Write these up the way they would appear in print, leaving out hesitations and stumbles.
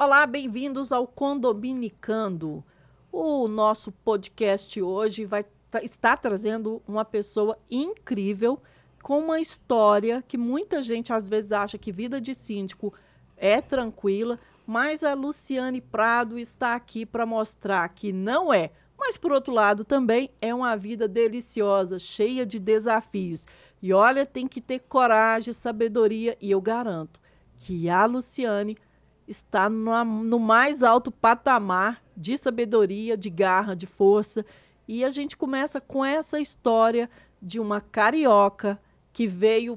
Olá, bem-vindos ao Condominicando. O nosso podcast hoje está trazendo uma pessoa incrível com uma história que muita gente às vezes acha que vida de síndico é tranquila, mas a Luciane Prado está aqui para mostrar que não é. Mas, por outro lado, também é uma vida deliciosa, cheia de desafios. E olha, tem que ter coragem, sabedoria, e eu garanto que a Luciane está no mais alto patamar de sabedoria, de garra, de força. E a gente começa com essa história de uma carioca que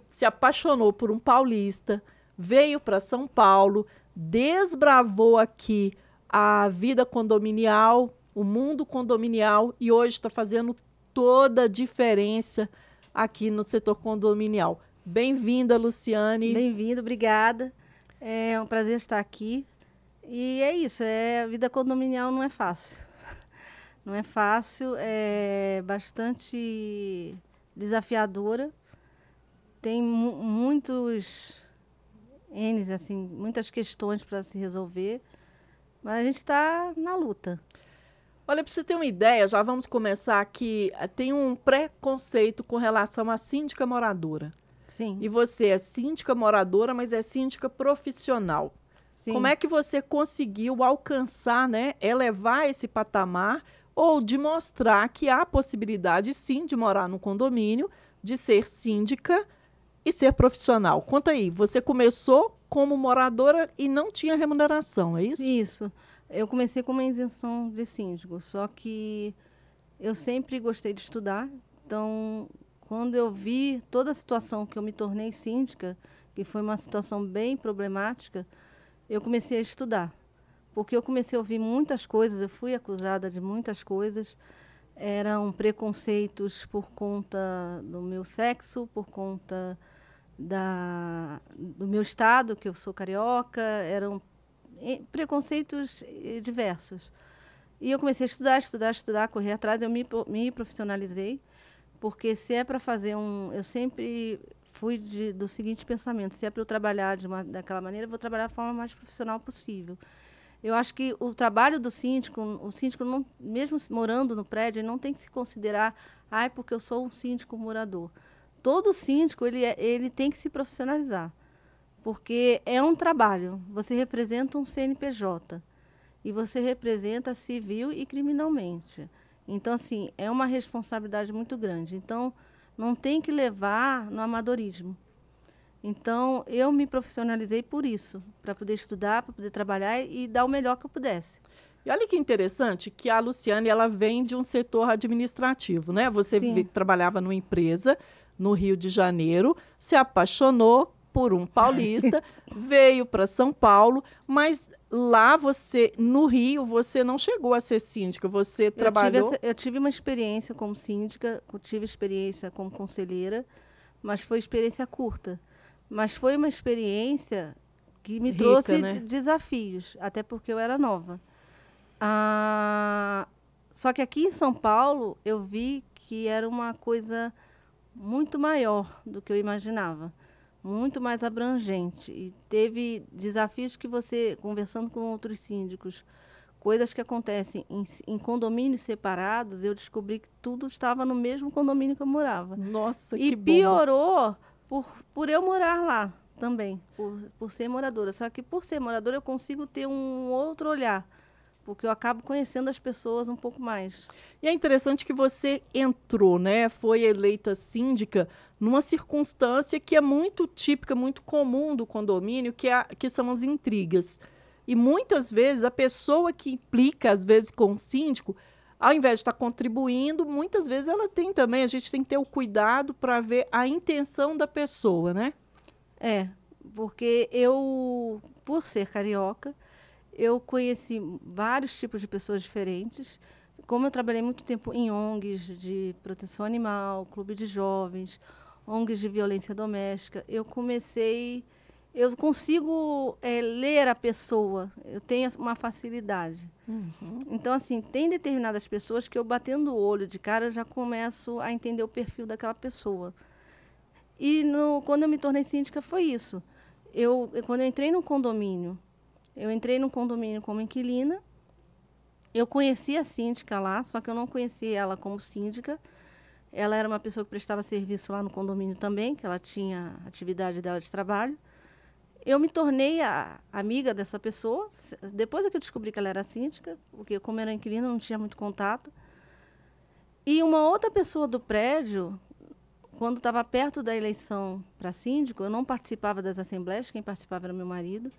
se apaixonou por um paulista, veio para São Paulo, desbravou aqui a vida condominial, o mundo condominial, e hoje está fazendo toda a diferença aqui no setor condominial. Bem-vinda, Luciane. Bem-vindo, obrigada. É um prazer estar aqui. E é isso, a vida condominial não é fácil. Não é fácil, é bastante desafiadora. Tem muitas questões para se resolver, mas a gente está na luta. Olha, para você ter uma ideia, já vamos começar aqui. Tem um preconceito com relação à síndica moradora. Sim. E você é síndica moradora, mas é síndica profissional. Sim. Como é que você conseguiu alcançar, né, elevar esse patamar ou de mostrar que há possibilidade, sim, de morar no condomínio, de ser síndica e ser profissional? Conta aí, você começou como moradora e não tinha remuneração, é isso? Isso. Eu comecei com uma isenção de síndico, só que eu sempre gostei de estudar. Então, quando eu vi toda a situação que eu me tornei síndica, que foi uma situação bem problemática, eu comecei a estudar. Porque eu comecei a ouvir muitas coisas, eu fui acusada de muitas coisas. Eram preconceitos por conta do meu sexo, por conta do meu estado, que eu sou carioca, eram preconceitos diversos. E eu comecei a estudar, correr atrás, eu me profissionalizei, porque se é para fazer eu sempre fui do seguinte pensamento: se é para eu trabalhar daquela maneira, eu vou trabalhar da forma mais profissional possível. Eu acho que o trabalho do síndico, o síndico, não, mesmo morando no prédio, ele não tem que se considerar, porque eu sou um síndico morador. Todo síndico ele tem que se profissionalizar, porque é um trabalho. Você representa um CNPJ e você representa civil e criminalmente. Então, assim, é uma responsabilidade muito grande. Então, não tem que levar no amadorismo. Então, eu me profissionalizei por isso, para poder estudar, para poder trabalhar e dar o melhor que eu pudesse. E olha que interessante que a Luciane, ela vem de um setor administrativo, né? Você trabalhava numa empresa no Rio de Janeiro, se apaixonou por um paulista, veio para São Paulo, mas lá no Rio, você não chegou a ser síndica, você trabalhou... Eu tive uma experiência como síndica, tive experiência como conselheira, mas foi experiência curta. Mas foi uma experiência que me trouxe, né, desafios, até porque eu era nova. Só que aqui em São Paulo, eu vi que era uma coisa muito maior do que eu imaginava, muito mais abrangente. E teve desafios que você, conversando com outros síndicos, coisas que acontecem em condomínios separados, eu descobri que tudo estava no mesmo condomínio que eu morava. Nossa, que bom! E piorou por eu morar lá também, por ser moradora. Só que por ser moradora eu consigo ter um outro olhar, porque eu acabo conhecendo as pessoas um pouco mais. E é interessante que você entrou, né? Foi eleita síndica numa circunstância que é muito típica, muito comum do condomínio, que são as intrigas. E muitas vezes a pessoa que implica, às vezes, com o síndico, ao invés de estar contribuindo, muitas vezes ela tem também, a gente tem que ter o cuidado para ver a intenção da pessoa, né? Porque por ser carioca, eu conheci vários tipos de pessoas diferentes. Como eu trabalhei muito tempo em ONGs de proteção animal, clube de jovens, ONGs de violência doméstica, eu consigo ler a pessoa, eu tenho uma facilidade. Uhum. Então, assim, tem determinadas pessoas que eu, batendo o olho de cara, eu já começo a entender o perfil daquela pessoa. E quando eu me tornei síndica, foi isso. Quando eu entrei no condomínio, Eu entrei no condomínio como inquilina. Eu conhecia a síndica lá, só que eu não conhecia ela como síndica. Ela era uma pessoa que prestava serviço lá no condomínio também, que ela tinha a atividade dela de trabalho. Eu me tornei amiga dessa pessoa, depois é que eu descobri que ela era síndica, porque como era inquilina, eu não tinha muito contato. E uma outra pessoa do prédio, quando estava perto da eleição para síndico, eu não participava das assembleias, quem participava era meu marido,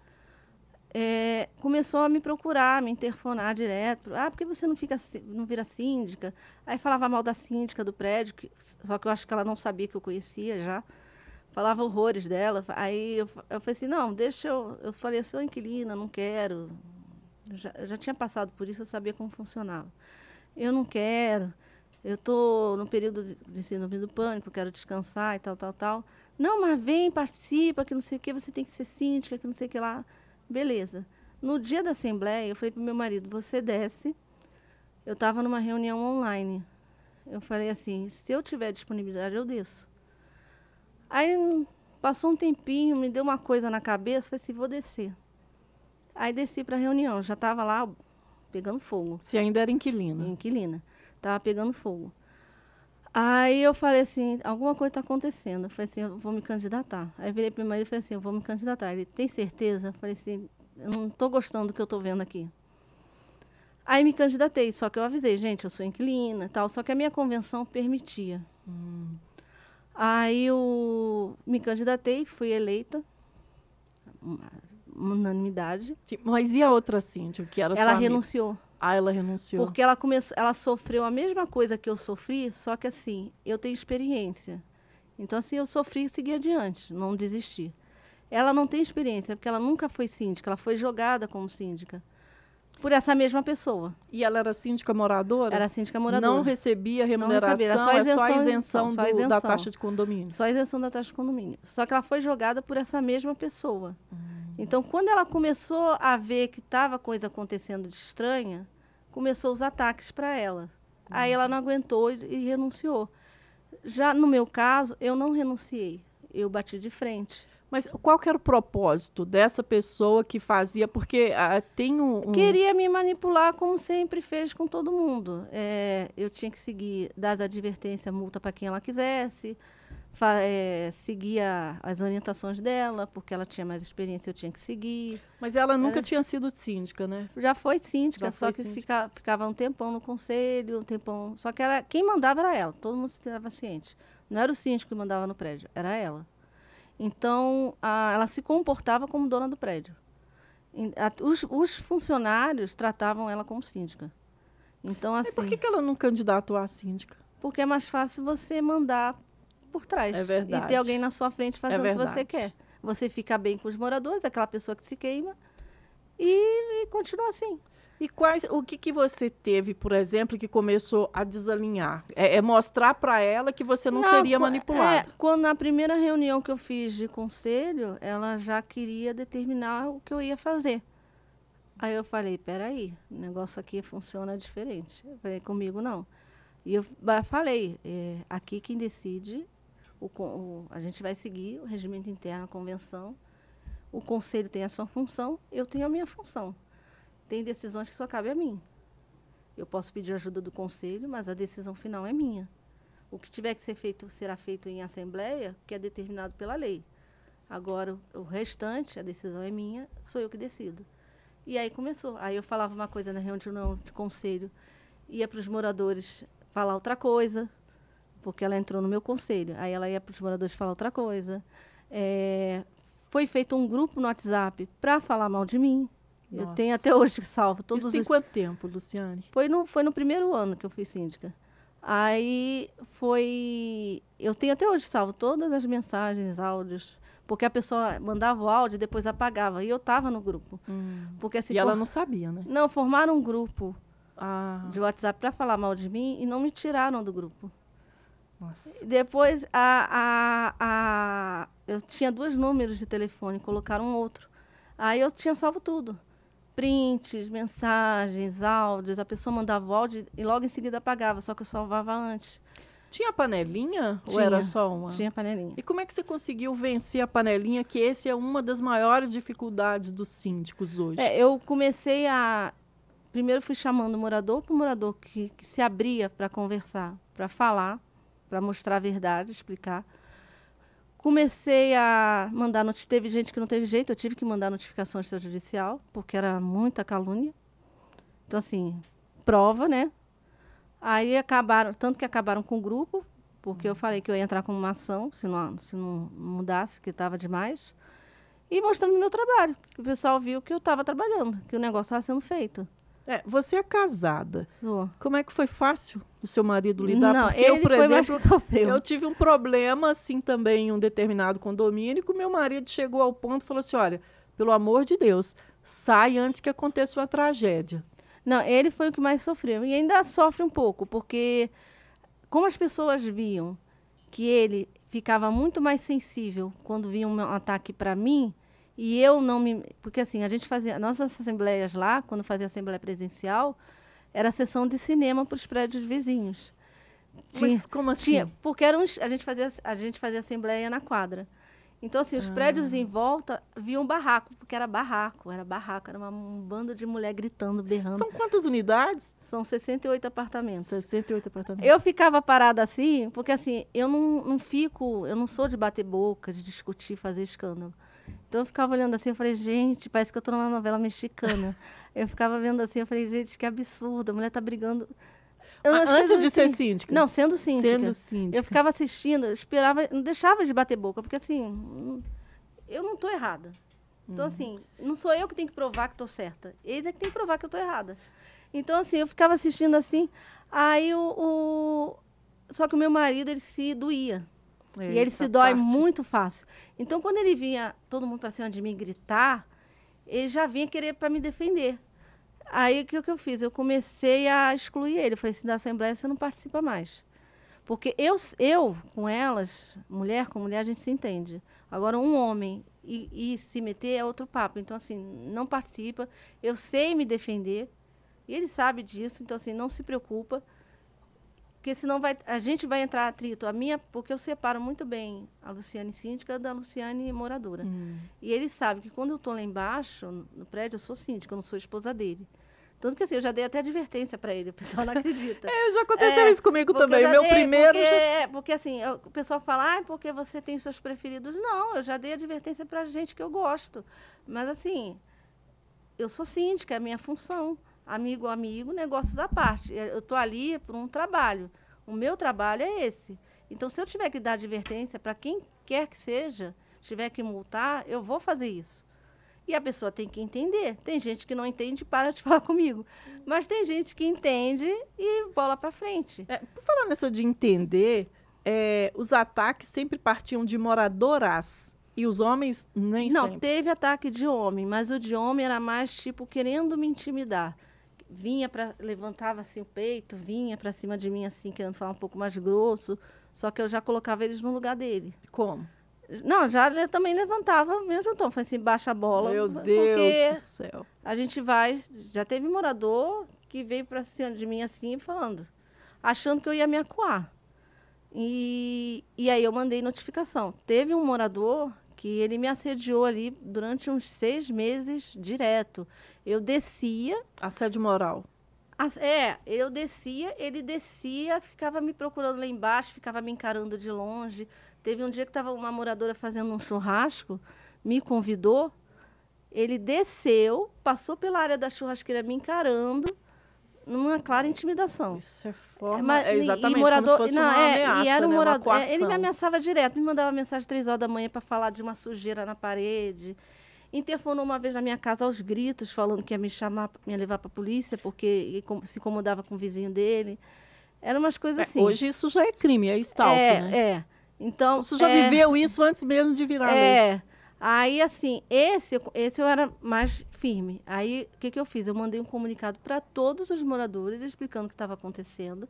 começou a me procurar, me interfonar direto. Ah, por que você não vira síndica? Aí falava mal da síndica do prédio, só que eu acho que ela não sabia que eu conhecia já. Falava horrores dela. Aí eu falei assim, não, deixa eu... Eu falei, eu sou inquilina, não quero. Eu já tinha passado por isso, eu sabia como funcionava. Eu não quero. Eu estou no período de síndrome do pânico, quero descansar e tal, tal, tal. Não, mas vem, participa, que não sei o quê, você tem que ser síndica, que não sei o que lá. Beleza. No dia da assembleia, eu falei para o meu marido, você desce. Eu estava numa reunião online. Eu falei assim, se eu tiver disponibilidade, eu desço. Aí passou um tempinho, me deu uma coisa na cabeça, falei assim, vou descer. Aí desci para a reunião, já estava lá pegando fogo. Você ainda era inquilina? Inquilina. Estava pegando fogo. Aí eu falei assim, alguma coisa está acontecendo. Eu falei assim, eu vou me candidatar. Aí virei para o meu marido e falei assim, eu vou me candidatar. Ele, tem certeza? Eu falei assim, eu não estou gostando do que eu estou vendo aqui. Aí me candidatei, só que eu avisei, gente, eu sou inquilina e tal, só que a minha convenção permitia. Aí eu me candidatei, fui eleita, unanimidade. Sim, mas e a outra síndica, que era sua Ela amiga? renunciou. Ah, ela renunciou. Porque ela sofreu a mesma coisa que eu sofri, só que assim, eu tenho experiência. Então, assim, eu sofri e segui adiante, não desisti. Ela não tem experiência, porque ela nunca foi síndica, ela foi jogada como síndica por essa mesma pessoa. E ela era síndica moradora? Era síndica moradora. Não recebia remuneração, não recebia, era só isenção, da taxa de condomínio. Só isenção da taxa de condomínio. Só que ela foi jogada por essa mesma pessoa. Então, quando ela começou a ver que estava coisa acontecendo de estranha, começou os ataques para ela. Aí ela não aguentou e renunciou. Já no meu caso, eu não renunciei. Eu bati de frente. Mas qual que era o propósito dessa pessoa que fazia? Porque tem Queria me manipular como sempre fez com todo mundo. Eu tinha que seguir, dar advertência, multa para quem ela quisesse, seguir as orientações dela, porque ela tinha mais experiência, eu tinha que seguir. Mas ela nunca tinha sido síndica, né? Já foi síndica, Já só foi que síndica. ficava um tempão no conselho, um tempão... Só que quem mandava era ela, todo mundo estava ciente. Não era o síndico que mandava no prédio, era ela. Então, ela se comportava como dona do prédio. Os funcionários tratavam ela como síndica. Então, assim... E por que ela não candidatou a síndica? Porque é mais fácil você mandar por trás. É verdade. E ter alguém na sua frente fazendo o que você verdade. quer. Você fica bem com os moradores, aquela pessoa que se queima, e continua assim. E o que você teve, por exemplo, que começou a desalinhar? É mostrar para ela que você não seria manipulada. Quando na primeira reunião que eu fiz de conselho, ela já queria determinar o que eu ia fazer. Aí eu falei, peraí, o negócio aqui funciona diferente. Eu falei, comigo não. E eu falei, aqui quem decide, a gente vai seguir o regimento interno, a convenção, o conselho tem a sua função, eu tenho a minha função. Tem decisões que só cabe a mim. Eu posso pedir ajuda do conselho, mas a decisão final é minha. O que tiver que ser feito, será feito em assembleia, que é determinado pela lei. Agora, o restante, a decisão é minha, sou eu que decido. E aí começou. Aí eu falava uma coisa na reunião de conselho, ia para os moradores falar outra coisa, porque ela entrou no meu conselho. Aí ela ia para os moradores falar outra coisa. Foi feito um grupo no WhatsApp para falar mal de mim. Nossa. Eu tenho até hoje salvo todos Isso tem quanto tempo, Luciane? Foi no primeiro ano que eu fui síndica. Aí eu tenho até hoje salvo todas as mensagens, áudios, porque a pessoa mandava o áudio e depois apagava. E eu estava no grupo. Porque, assim, ela não sabia, né? Não, formaram um grupo de WhatsApp para falar mal de mim e não me tiraram do grupo. Nossa. Depois, eu tinha 2 números de telefone, colocaram outro. Aí eu tinha salvo tudo. Prints, mensagens, áudios. A pessoa mandava o áudio e logo em seguida apagava, só que eu salvava antes. Tinha panelinha ou Tinha, era só uma? Tinha panelinha. E como é que você conseguiu vencer a panelinha, que esse é uma das maiores dificuldades dos síndicos hoje? Eu comecei a... Primeiro fui chamando o morador para o morador que se abria para conversar, para falar, para mostrar a verdade, explicar. Comecei a mandar... Teve gente que não teve jeito, eu tive que mandar notificação extrajudicial, porque era muita calúnia. Então, assim, prova, né? Aí acabaram, tanto que acabaram com o grupo, porque eu falei que eu ia entrar com uma ação, se não mudasse, que estava demais. E mostrando o meu trabalho, que o pessoal viu que eu estava trabalhando, que o negócio estava sendo feito. Você é casada. Sou. Como é que foi fácil o seu marido lidar? Não, Porque ele eu, por foi exemplo, mais que sofreu. eu tive um problema assim também em um determinado condomínio, que o meu marido chegou ao ponto e falou assim, olha, pelo amor de Deus, sai antes que aconteça uma tragédia. Não, ele foi o que mais sofreu. E ainda sofre um pouco, porque como as pessoas viam que ele ficava muito mais sensível quando vinha um ataque para mim, e eu não me... Porque assim, a gente fazia... Nossas assembleias lá, quando fazia assembleia presencial, era a sessão de cinema para os prédios vizinhos. Mas como assim? Porque a gente fazia assembleia na quadra. Então, assim, os prédios em volta viam barraco, porque era barraco, era um bando de mulher gritando, berrando. São quantas unidades? São 68 apartamentos. 68 apartamentos. Eu ficava parada assim, porque assim, eu não sou de bater boca, de discutir, fazer escândalo. Então eu ficava olhando assim, eu falei, gente, parece que eu estou numa novela mexicana. Eu ficava vendo assim, eu falei, gente, que absurdo, a mulher está brigando. Antes de ser síndica? Não, sendo síndica. Sendo síndica. Eu ficava assistindo, eu esperava, não deixava de bater boca, porque assim, eu não estou errada. Então, assim, não sou eu que tenho que provar que estou certa. Eles é que tem que provar que eu estou errada. Então, assim, eu ficava assistindo assim, aí só que o meu marido, ele se doía. E ele se dói muito fácil. Então, quando ele vinha todo mundo para cima de mim gritar, ele já vinha querer para me defender. Aí, o que eu fiz? Eu comecei a excluir ele. Eu falei assim, da Assembleia você não participa mais. Porque eu com elas, mulher com mulher, a gente se entende. Agora, um homem e se meter é outro papo. Então, assim, não participa. Eu sei me defender. E ele sabe disso. Então, assim, não se preocupa. Porque senão a gente vai entrar atrito. Porque eu separo muito bem a Luciane síndica da Luciane moradora. E ele sabe que quando eu estou lá embaixo, no prédio, eu sou síndica, eu não sou esposa dele. Tanto que assim, eu já dei até advertência para ele, o pessoal não acredita. Já aconteceu isso comigo também. Meu primeiro... Porque assim, o pessoal fala, porque você tem seus preferidos. Não, eu já dei advertência para gente que eu gosto. Mas assim, eu sou síndica, é a minha função. Amigo, negócios à parte. Eu estou ali por um trabalho. O meu trabalho é esse. Então, se eu tiver que dar advertência para quem quer que seja, tiver que multar, eu vou fazer isso. E a pessoa tem que entender. Tem gente que não entende e para de falar comigo. Mas tem gente que entende e bola para frente. Por falar nessa de entender, os ataques sempre partiam de moradoras. E os homens nem sempre. Não, teve ataque de homem, mas o de homem era mais tipo querendo me intimidar. Levantava assim o peito, vinha para cima de mim assim, querendo falar um pouco mais grosso, só que eu já colocava eles no lugar dele. Como? Não, eu também levantava mesmo tom, falei assim, baixa a bola. Meu Deus do céu. A gente já teve morador que veio para cima de mim assim, falando, achando que eu ia me acuar. E aí eu mandei notificação. Teve um morador que ele me assediou ali durante uns 6 meses direto. Eu descia... Assédio moral. Eu descia, ele descia, ficava me procurando lá embaixo, ficava me encarando de longe. Teve um dia que estava uma moradora fazendo um churrasco, me convidou, ele desceu, passou pela área da churrasqueira me encarando, numa clara intimidação. Isso é forma... exatamente morador, como se fosse uma ameaça, e era um morador, uma ele me ameaçava direto, me mandava mensagem 3 horas da manhã para falar de uma sujeira na parede. Interfonou uma vez na minha casa aos gritos, falando que ia me chamar, me levar para a polícia, porque se incomodava com o vizinho dele. Eram umas coisas assim. Hoje isso já é crime, é stalker, né? Então, você já viveu isso antes mesmo de virar lei. Aí, assim, esse eu era mais firme. Aí, o que eu fiz? Eu mandei um comunicado para todos os moradores, explicando o que estava acontecendo.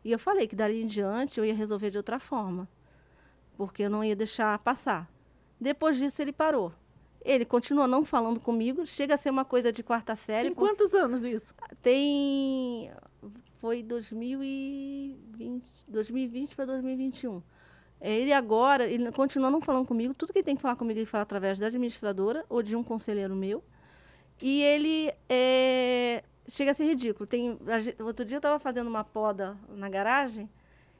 E eu falei que, dali em diante, eu ia resolver de outra forma, porque eu não ia deixar passar. Depois disso, ele parou. Ele continuou não falando comigo, chega a ser uma coisa de 4ª série. Tem quantos anos isso? Tem foi 2020 para 2021. Ele agora, ele continua não falando comigo. Tudo que ele tem que falar comigo, ele fala através da administradora ou de um conselheiro meu. E ele chega a ser ridículo. Outro dia eu estava fazendo uma poda na garagem,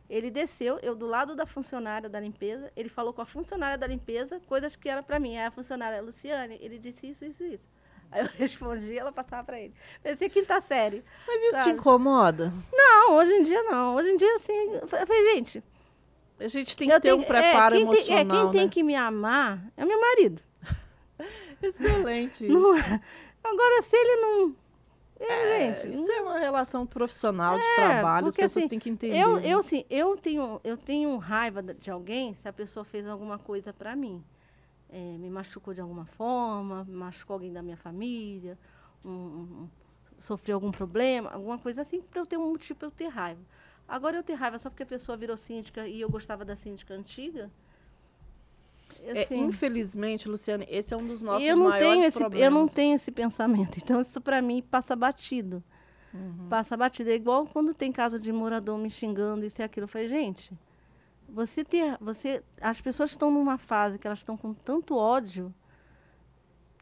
ele desceu, eu do lado da funcionária da limpeza, ele falou com a funcionária da limpeza coisas que eram para mim. Aí a funcionária, Luciane, ele disse isso, isso, isso. Aí eu respondi, ela passava para ele. Parecia quinta série. Mas isso sabe? te incomoda? Não, hoje em dia não. Hoje em dia, assim, eu falei, gente... A gente tem que ter um preparo emocional, quem tem que me amar é meu marido. Excelente isso. Não, agora, se ele não... gente, isso é uma relação profissional de trabalho, as pessoas assim, têm que entender. Eu tenho raiva de alguém se a pessoa fez alguma coisa para mim. Me machucou de alguma forma, machucou alguém da minha família, sofreu algum problema, alguma coisa assim, para eu ter um motivo para eu ter raiva. Agora, eu ter raiva só porque a pessoa virou síndica e eu gostava da síndica antiga... Assim, infelizmente, Luciane, esse é um dos nossos maiores problemas. Eu não tenho esse pensamento. Então, isso para mim passa batido. Passa batido. É igual quando tem caso de morador me xingando, isso e aquilo. Eu falei, gente, as pessoas estão numa fase que elas estão com tanto ódio.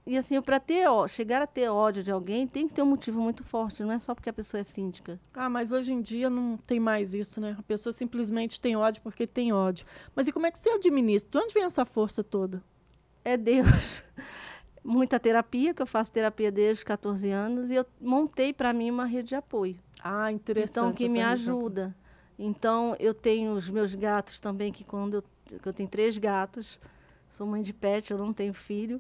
E assim, para chegar a ter ódio de alguém, tem que ter um motivo muito forte. Não é só porque a pessoa é síndica. Mas hoje em dia não tem mais isso, né? A pessoa simplesmente tem ódio porque tem ódio. Mas e como é que você administra? De onde vem essa força toda? É Deus. Muita terapia, que eu faço terapia desde os 14 anos. E eu montei para mim uma rede de apoio. Interessante. Então, que me ajuda. Então, eu tenho os meus gatos também, que eu tenho 3 gatos. Sou mãe de pet, eu não tenho filho.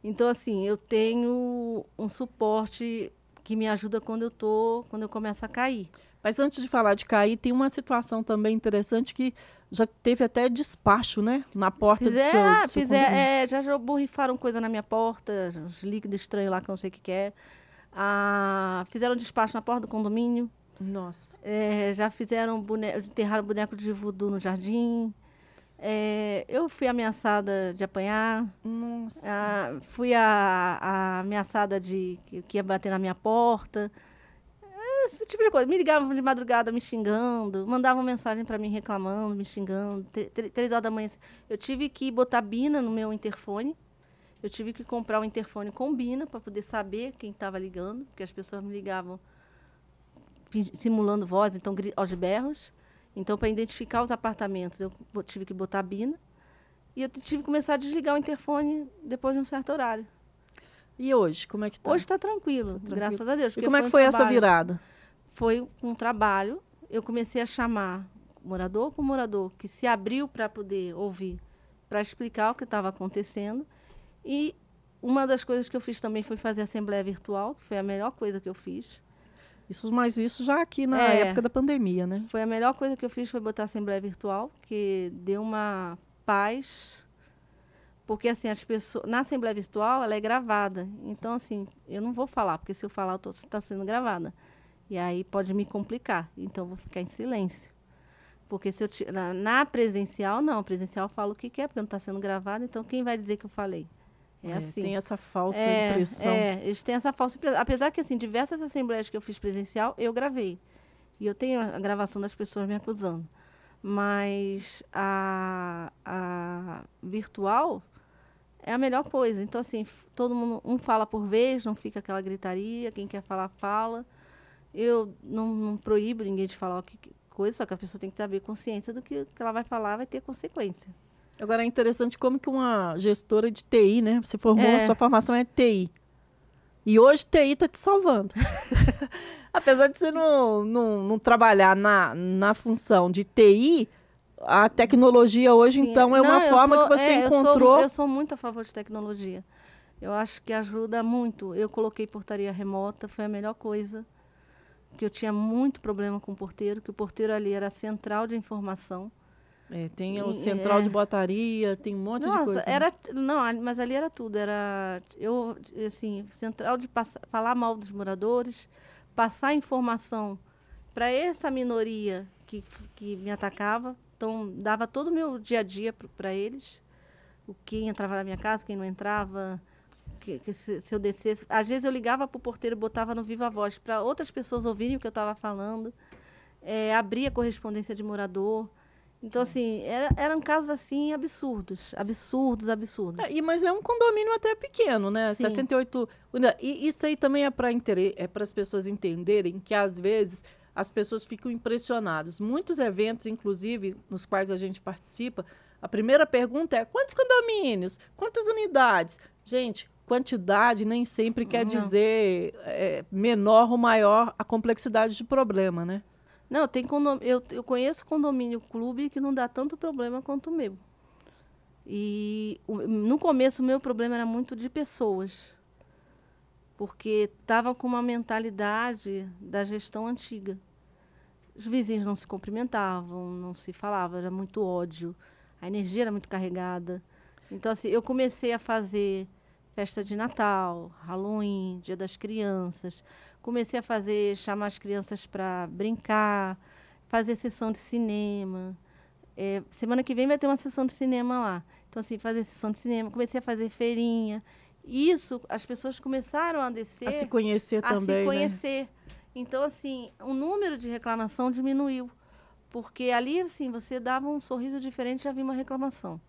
Então, assim, eu tenho um suporte que me ajuda quando eu começo a cair. Mas antes de falar de cair, tem uma situação também interessante que já teve até despacho, né? Na porta do seu já borrifaram coisa na minha porta, uns líquidos estranhos lá que eu não sei o que é. Fizeram despacho na porta do condomínio. Nossa. Já fizeram enterraram boneco de voodoo no jardim. Eu fui ameaçada de apanhar. Nossa. Fui ameaçada que ia bater na minha porta. Esse tipo de coisa. Me ligavam de madrugada me xingando, mandavam mensagem para mim reclamando, me xingando. 3 horas da manhã. Eu tive que botar bina no meu interfone. Eu tive que comprar um interfone com bina para poder saber quem estava ligando, porque as pessoas me ligavam simulando voz, então aos berros. Então, para identificar os apartamentos, eu tive que botar a bina. E eu tive que começar a desligar o interfone depois de um certo horário. E hoje, como é que está? Hoje está tranquilo, graças a Deus. E como é que foi essa virada? Foi um trabalho. Eu comecei a chamar morador por morador, que se abriu para poder ouvir, para explicar o que estava acontecendo. E uma das coisas que eu fiz também foi fazer assembleia virtual, que foi a melhor coisa que eu fiz. Isso já aqui na época da pandemia, né? Foi a melhor coisa que eu fiz, foi botar a assembleia virtual, que deu uma paz. Porque, assim, as pessoas... Na assembleia virtual, ela é gravada. Então, assim, eu não vou falar, porque se eu falar, está sendo gravada. E aí pode me complicar. Então, eu vou ficar em silêncio. Porque se eu na presencial, não. Presencial eu falo o que quer, porque não está sendo gravado. Então, quem vai dizer que eu falei? Assim. Tem essa falsa impressão. Eles têm essa falsa impressão. Apesar que, assim, diversas assembleias que eu fiz presencial, eu gravei. E eu tenho a gravação das pessoas me acusando. Mas a virtual é a melhor coisa. Então, assim, todo mundo, um fala por vez, não fica aquela gritaria. Quem quer falar, fala. Eu não proíbo ninguém de falar coisa, só que a pessoa tem que ter consciência do que ela vai falar, vai ter consequência. Agora, é interessante como que uma gestora de TI, né? Você formou, a sua formação é TI. E hoje TI está te salvando. Apesar de você não trabalhar na função de TI, a tecnologia hoje, então, é uma forma que você encontrou... Eu sou muito a favor de tecnologia. Eu acho que ajuda muito. Eu coloquei portaria remota, foi a melhor coisa. Porque eu tinha muito problema com o porteiro, que o porteiro ali era a central de informação. Tem o central de botaria, tem um monte de coisa. Não, mas ali era tudo. Era central de falar mal dos moradores, passar informação para essa minoria que me atacava. Então, dava todo o meu dia a dia para eles. Quem entrava na minha casa, quem não entrava, que se eu descesse... Às vezes eu ligava para o porteiro e botava no Viva Voz para outras pessoas ouvirem o que eu estava falando. Abria correspondência de morador. Então, assim, eram casos, assim, absurdos. Mas é um condomínio até pequeno, né? Sim. 68 unidades. E isso aí também é para as pessoas entenderem que, às vezes, as pessoas ficam impressionadas. Muitos eventos, inclusive, nos quais a gente participa, a primeira pergunta é: quantos condomínios? Quantas unidades? Gente, quantidade nem sempre quer dizer menor ou maior a complexidade de problema, né? Não, eu conheço condomínio clube que não dá tanto problema quanto o meu. E no começo o meu problema era muito de pessoas, porque estava com uma mentalidade da gestão antiga. Os vizinhos não se cumprimentavam, não se falavam, era muito ódio, a energia era muito carregada. Então, assim, eu comecei a fazer festa de Natal, Halloween, Dia das Crianças. Comecei a chamar as crianças para brincar, fazer sessão de cinema. Semana que vem vai ter uma sessão de cinema lá. Então, assim, fazer sessão de cinema. Comecei a fazer feirinha. Isso, as pessoas começaram a descer... A se conhecer também, a se conhecer. Né? Então, assim, o número de reclamação diminuiu. Porque ali, assim, você dava um sorriso diferente e já havia uma reclamação.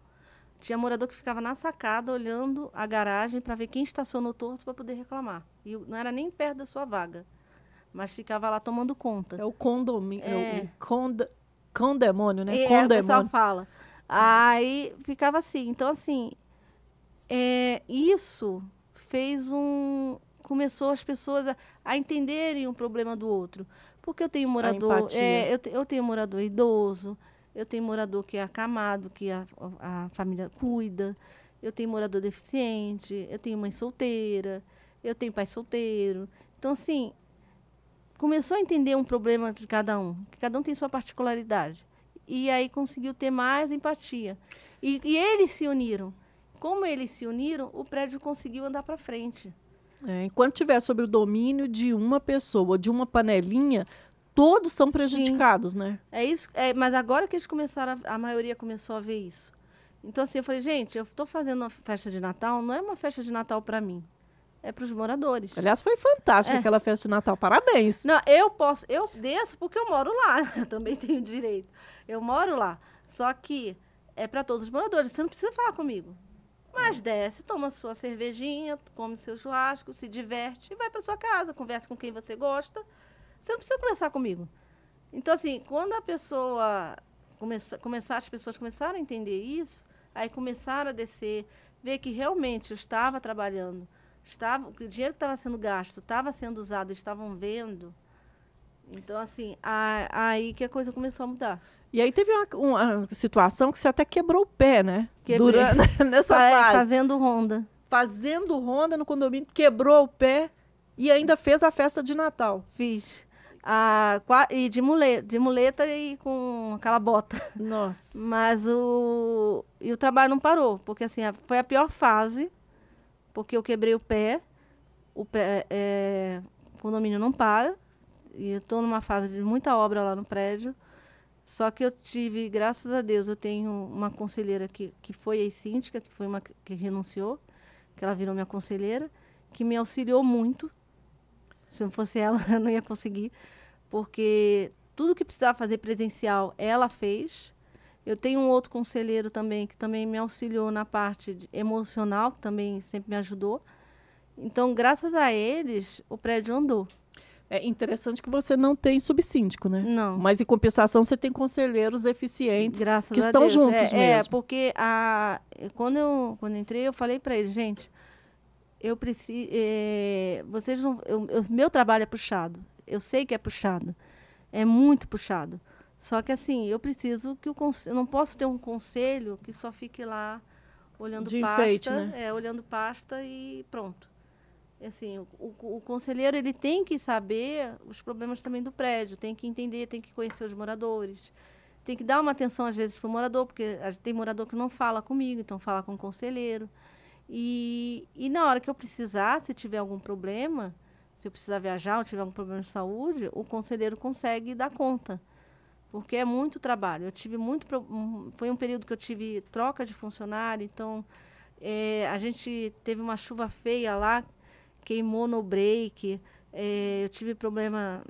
Tinha morador que ficava na sacada, olhando a garagem para ver quem estacionou torto para poder reclamar. E não era nem perto da sua vaga, mas ficava lá tomando conta. É o condomínio, condemônio, né? O pessoal fala. Aí ficava assim. Então, assim, isso começou as pessoas a entenderem o problema do outro. Porque eu tenho morador, eu tenho morador idoso, eu tenho morador que é acamado, que a família cuida. Eu tenho morador deficiente, eu tenho mãe solteira, eu tenho pai solteiro. Então, assim, começou a entender um problema de cada um, que cada um tem sua particularidade. E aí conseguiu ter mais empatia. E eles se uniram. Como eles se uniram, o prédio conseguiu andar para frente. Enquanto tiver sob o domínio de uma pessoa ou de uma panelinha, todos são prejudicados, né? É isso. Mas agora que eles começaram, a maioria começou a ver isso. Então, assim, eu falei, gente, eu estou fazendo uma festa de Natal, não é uma festa de Natal para mim, é para os moradores. Aliás, foi fantástica aquela festa de Natal, parabéns. Não, eu desço porque eu moro lá, eu também tenho direito. Eu moro lá, só que é para todos os moradores, você não precisa falar comigo. Mas desce, toma sua cervejinha, come seu churrasco, se diverte e vai para sua casa, conversa com quem você gosta. Você não precisa conversar comigo. Então, assim, quando a pessoa as pessoas começaram a entender isso, aí começaram a descer, ver que realmente eu estava trabalhando, que o dinheiro que estava sendo gasto estava sendo usado, estavam vendo. Então, assim, aí que a coisa começou a mudar. E aí teve uma situação que você até quebrou o pé, né? Quebrei. Nessa fase. Fazendo ronda. Fazendo ronda no condomínio, quebrou o pé e ainda fez a festa de Natal. Fiz. E de muleta e com aquela bota. Nossa. Mas o trabalho não parou, porque assim, foi a pior fase, porque eu quebrei o pé, o condomínio não para, e eu estou numa fase de muita obra lá no prédio, só que eu tive, graças a Deus, eu tenho uma conselheira que foi ex-síndica, que foi uma que renunciou, que ela virou minha conselheira, que me auxiliou muito. Se não fosse ela, eu não ia conseguir, porque tudo que precisava fazer presencial, ela fez. Eu tenho um outro conselheiro também, que também me auxiliou na parte emocional, que também sempre me ajudou. Então, graças a eles, o prédio andou. É interessante que você não tem subsíndico, né? Não. Mas, em compensação, você tem conselheiros eficientes graças que a estão Deus. juntos mesmo. Porque quando eu entrei, eu falei para eles, gente, eu preciso... vocês não... meu trabalho é puxado. Eu sei que é puxado. É muito puxado. Só que, assim, eu preciso que eu não posso ter um conselho que só fique lá olhando de pasta. Enfeite, né? Olhando pasta e pronto. Assim, o conselheiro, ele tem que saber os problemas também do prédio, tem que entender, tem que conhecer os moradores, tem que dar uma atenção, às vezes, para o morador, porque tem morador que não fala comigo, então fala com o conselheiro. E na hora que eu precisar, se tiver algum problema, se eu precisar viajar ou tiver algum problema de saúde, o conselheiro consegue dar conta, porque é muito trabalho. Foi um período que eu tive troca de funcionário, então A gente teve uma chuva feia lá, queimou no break, eu tive problema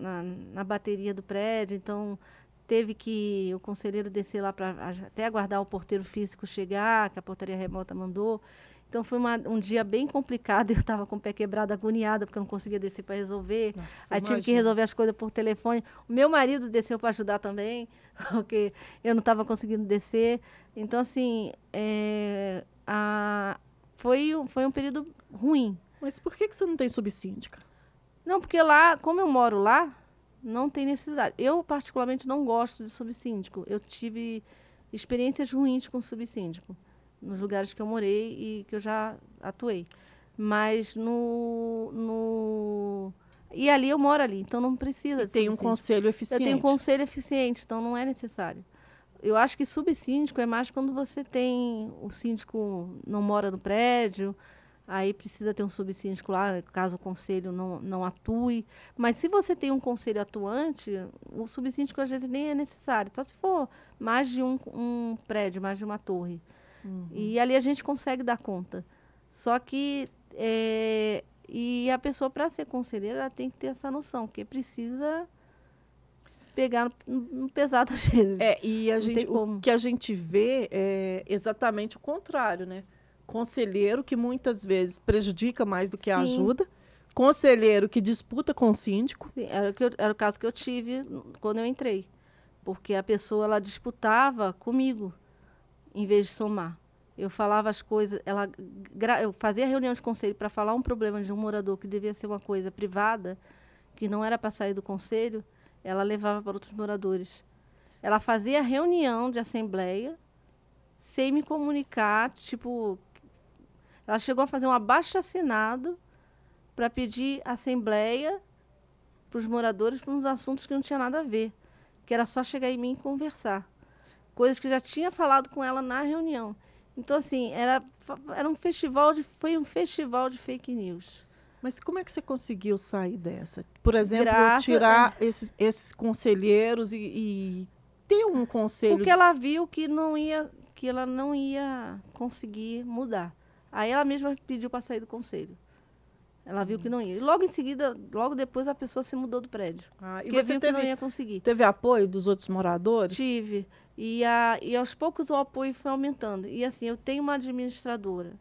na bateria do prédio, então teve que o conselheiro descer lá para até aguardar o porteiro físico chegar, que a portaria remota mandou. Então foi um dia bem complicado, eu estava com o pé quebrado, agoniada, porque eu não conseguia descer para resolver. Nossa, Aí tive que resolver as coisas por telefone. O meu marido desceu para ajudar também, porque eu não estava conseguindo descer. Então, assim, foi um período ruim. Mas por que você não tem subsíndica? Não, porque lá, como eu moro lá, não tem necessidade. Eu, particularmente, não gosto de subsíndico. Eu tive experiências ruins com subsíndico nos lugares que eu morei e que eu já atuei. Mas E ali eu moro ali, então não precisa de tem subsíndico. Um conselho eficiente. Eu tenho um conselho eficiente, então não é necessário. Eu acho que subsíndico é mais quando você tem... O síndico não mora no prédio, aí precisa ter um subsíndico lá, caso o conselho não atue. Mas se você tem um conselho atuante, o subsíndico às vezes nem é necessário. Só se for mais de um prédio, mais de uma torre. Uhum. E ali a gente consegue dar conta. Só que... E a pessoa, para ser conselheira, ela tem que ter essa noção, porque precisa pegar no pesado às vezes. E o que a gente vê é exatamente o contrário, né? Conselheiro que muitas vezes prejudica mais do que ajuda. Conselheiro que disputa com o síndico. Sim, era o caso que eu tive quando eu entrei. Porque a pessoa, ela disputava comigo, em vez de somar. Eu falava as coisas, eu fazia reunião de conselho para falar um problema de um morador que devia ser uma coisa privada, que não era para sair do conselho, ela levava para outros moradores. Ela fazia reunião de assembleia sem me comunicar, tipo... Ela chegou a fazer um abaixo-assinado para pedir assembleia para os moradores por uns assuntos que não tinha nada a ver, que era só chegar em mim e conversar. Coisas que já tinha falado com ela na reunião. Então, assim, foi um festival de fake news. Mas como é que você conseguiu sair dessa? Por exemplo, tirar esses conselheiros e ter um conselho... Porque ela viu que ela não ia conseguir mudar. Aí ela mesma pediu para sair do conselho. Ela viu que não ia. E logo em seguida, logo depois, a pessoa se mudou do prédio. E você viu que não ia conseguir. Teve apoio dos outros moradores? Tive. E aos poucos o apoio foi aumentando. E assim, eu tenho uma administradora